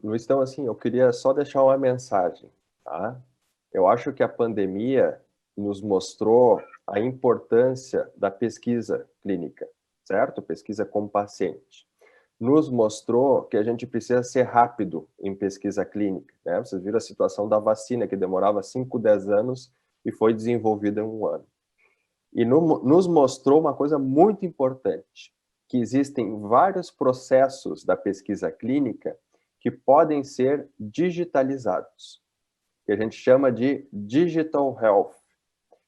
Luiz, então, assim, eu queria só deixar uma mensagem, tá? Eu acho que a pandemia nos mostrou a importância da pesquisa clínica, certo? Pesquisa com paciente. Nos mostrou que a gente precisa ser rápido em pesquisa clínica, né? Vocês viram a situação da vacina, que demorava 5, 10 anos e foi desenvolvida em 1 ano. E nos mostrou uma coisa muito importante, que existem vários processos da pesquisa clínica que podem ser digitalizados, que a gente chama de digital health.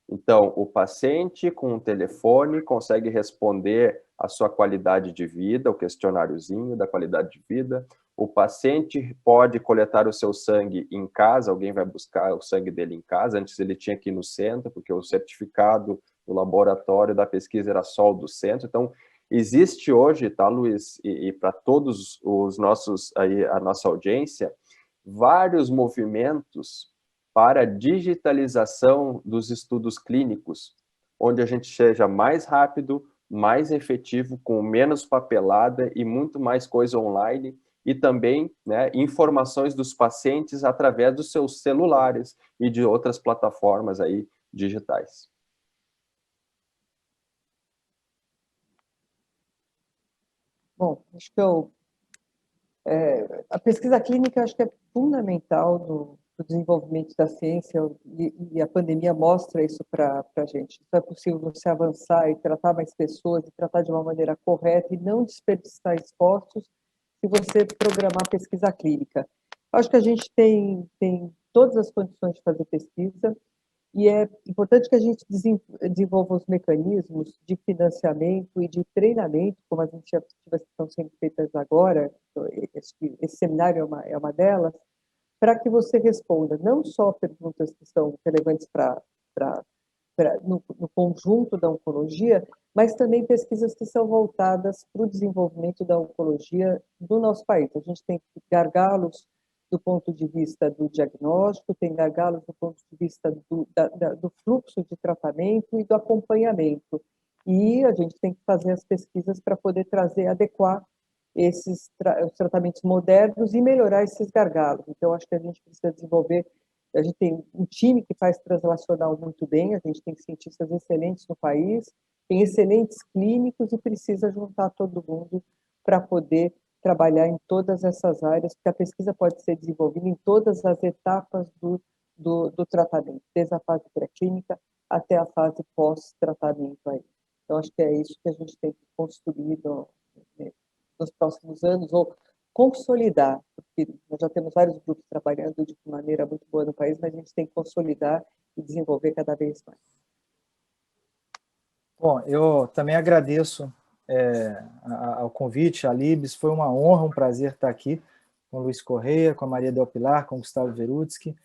Então, o paciente com um telefone consegue responder a sua qualidade de vida, o questionáriozinho da qualidade de vida. O paciente pode coletar o seu sangue em casa, alguém vai buscar o sangue dele em casa. Antes ele tinha que ir no centro, porque o certificado do laboratório da pesquisa era só o do centro. Então, existe hoje, tá, Luiz, e para todos os nossos, aí, a nossa audiência, vários movimentos para a digitalização dos estudos clínicos, onde a gente seja mais rápido, mais efetivo, com menos papelada e muito mais coisa online, e também, né, informações dos pacientes através dos seus celulares e de outras plataformas aí digitais. Bom, acho que a pesquisa clínica acho que é fundamental no desenvolvimento da ciência e a pandemia mostra isso para a gente. Só é possível você avançar e tratar mais pessoas e tratar de uma maneira correta e não desperdiçar esforços se você programar pesquisa clínica. Acho que a gente tem todas as condições de fazer pesquisa e é importante que a gente desenvolva os mecanismos de financiamento e de treinamento, como as iniciativas que estão sendo feitas agora, esse seminário é uma delas, para que você responda não só perguntas que são relevantes no conjunto da oncologia, mas também pesquisas que são voltadas para o desenvolvimento da oncologia do nosso país. A gente tem gargalos do ponto de vista do diagnóstico, tem gargalos do ponto de vista do fluxo de tratamento e do acompanhamento. E a gente tem que fazer as pesquisas para poder adequar os tratamentos modernos e melhorar esses gargalos. Então, acho que a gente precisa desenvolver, a gente tem um time que faz translacional muito bem, a gente tem cientistas excelentes no país, tem excelentes clínicos e precisa juntar todo mundo para poder trabalhar em todas essas áreas, porque a pesquisa pode ser desenvolvida em todas as etapas do tratamento, desde a fase pré-clínica até a fase pós-tratamento. Então, acho que é isso que a gente tem que construir nos próximos anos, ou consolidar, porque nós já temos vários grupos trabalhando de maneira muito boa no país, mas a gente tem que consolidar e desenvolver cada vez mais. Bom, eu também agradeço ao convite, a Libs, foi uma honra, um prazer estar aqui com o Luiz Correia, com a Maria Del Pilar, com o Gustavo Verutsky.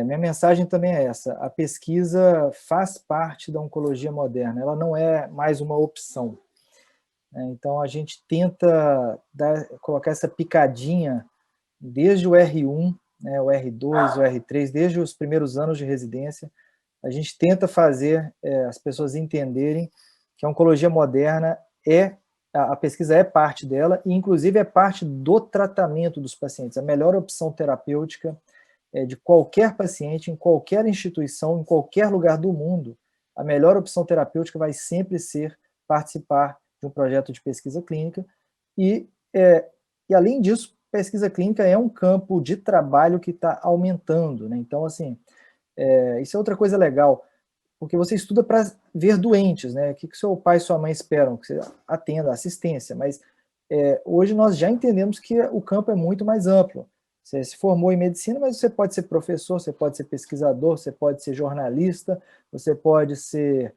Minha mensagem também é essa: a pesquisa faz parte da oncologia moderna, ela não é mais uma opção. Então, a gente tenta colocar essa picadinha desde o R1 né, o R2, o R3, desde os primeiros anos de residência, a gente tenta fazer as pessoas entenderem que a oncologia moderna a pesquisa é parte dela, e inclusive é parte do tratamento dos pacientes. A melhor opção terapêutica de qualquer paciente, em qualquer instituição, em qualquer lugar do mundo, a melhor opção terapêutica vai sempre ser participar de um projeto de pesquisa clínica, e além disso, pesquisa clínica é um campo de trabalho que está aumentando, né? Então, assim, isso é outra coisa legal, porque você estuda para ver doentes, né? O que seu pai e sua mãe esperam? Que você atenda, assistência, mas hoje nós já entendemos que o campo é muito mais amplo. Você se formou em medicina, mas você pode ser professor, você pode ser pesquisador, você pode ser jornalista, você pode ser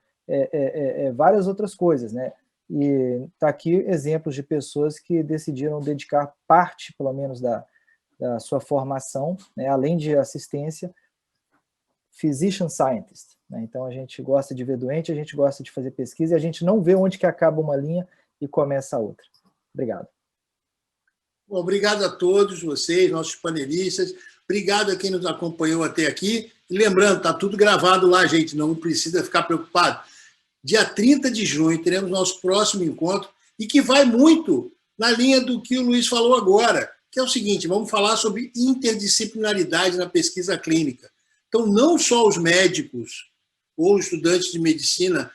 várias outras coisas, né? E está aqui exemplos de pessoas que decidiram dedicar parte, pelo menos, da sua formação, né, além de assistência, physician scientist, né? Então a gente gosta de ver doente, a gente gosta de fazer pesquisa, e a gente não vê onde que acaba uma linha e começa a outra. Obrigado. Bom, obrigado a todos vocês, nossos panelistas. Obrigado a quem nos acompanhou até aqui. E lembrando, está tudo gravado lá, gente, não precisa ficar preocupado. Dia 30 de junho teremos nosso próximo encontro, e que vai muito na linha do que o Luiz falou agora, que é o seguinte: vamos falar sobre interdisciplinaridade na pesquisa clínica. Então, não só os médicos ou estudantes de medicina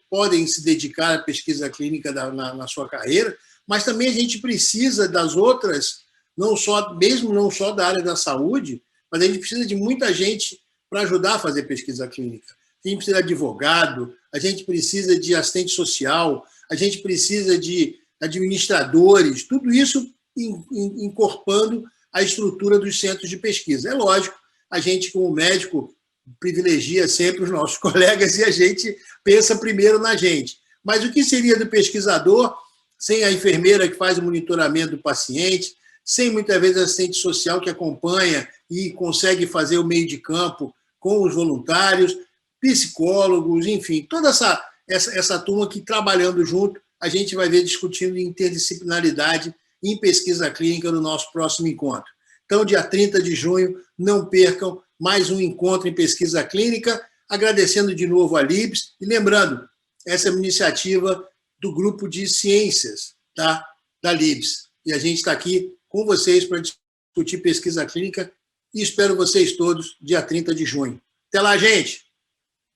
podem se dedicar à pesquisa clínica na sua carreira, mas também a gente precisa das outras, não só da área da saúde, mas a gente precisa de muita gente para ajudar a fazer pesquisa clínica. A gente precisa de advogado, a gente precisa de assistente social, a gente precisa de administradores, tudo isso incorporando a estrutura dos centros de pesquisa. É lógico, a gente, como médico, privilegia sempre os nossos colegas e a gente pensa primeiro na gente. Mas o que seria do pesquisador sem a enfermeira que faz o monitoramento do paciente, sem muitas vezes a assistente social que acompanha e consegue fazer o meio de campo com os voluntários, psicólogos, enfim, toda essa turma que, trabalhando junto, a gente vai ver discutindo interdisciplinaridade em pesquisa clínica no nosso próximo encontro. Então, dia 30 de junho, não percam mais um encontro em pesquisa clínica, agradecendo de novo a Libs, e lembrando, essa é uma iniciativa do grupo de ciências, tá, da Libs, e a gente está aqui com vocês para discutir pesquisa clínica, e espero vocês todos dia 30 de junho. Até lá, gente!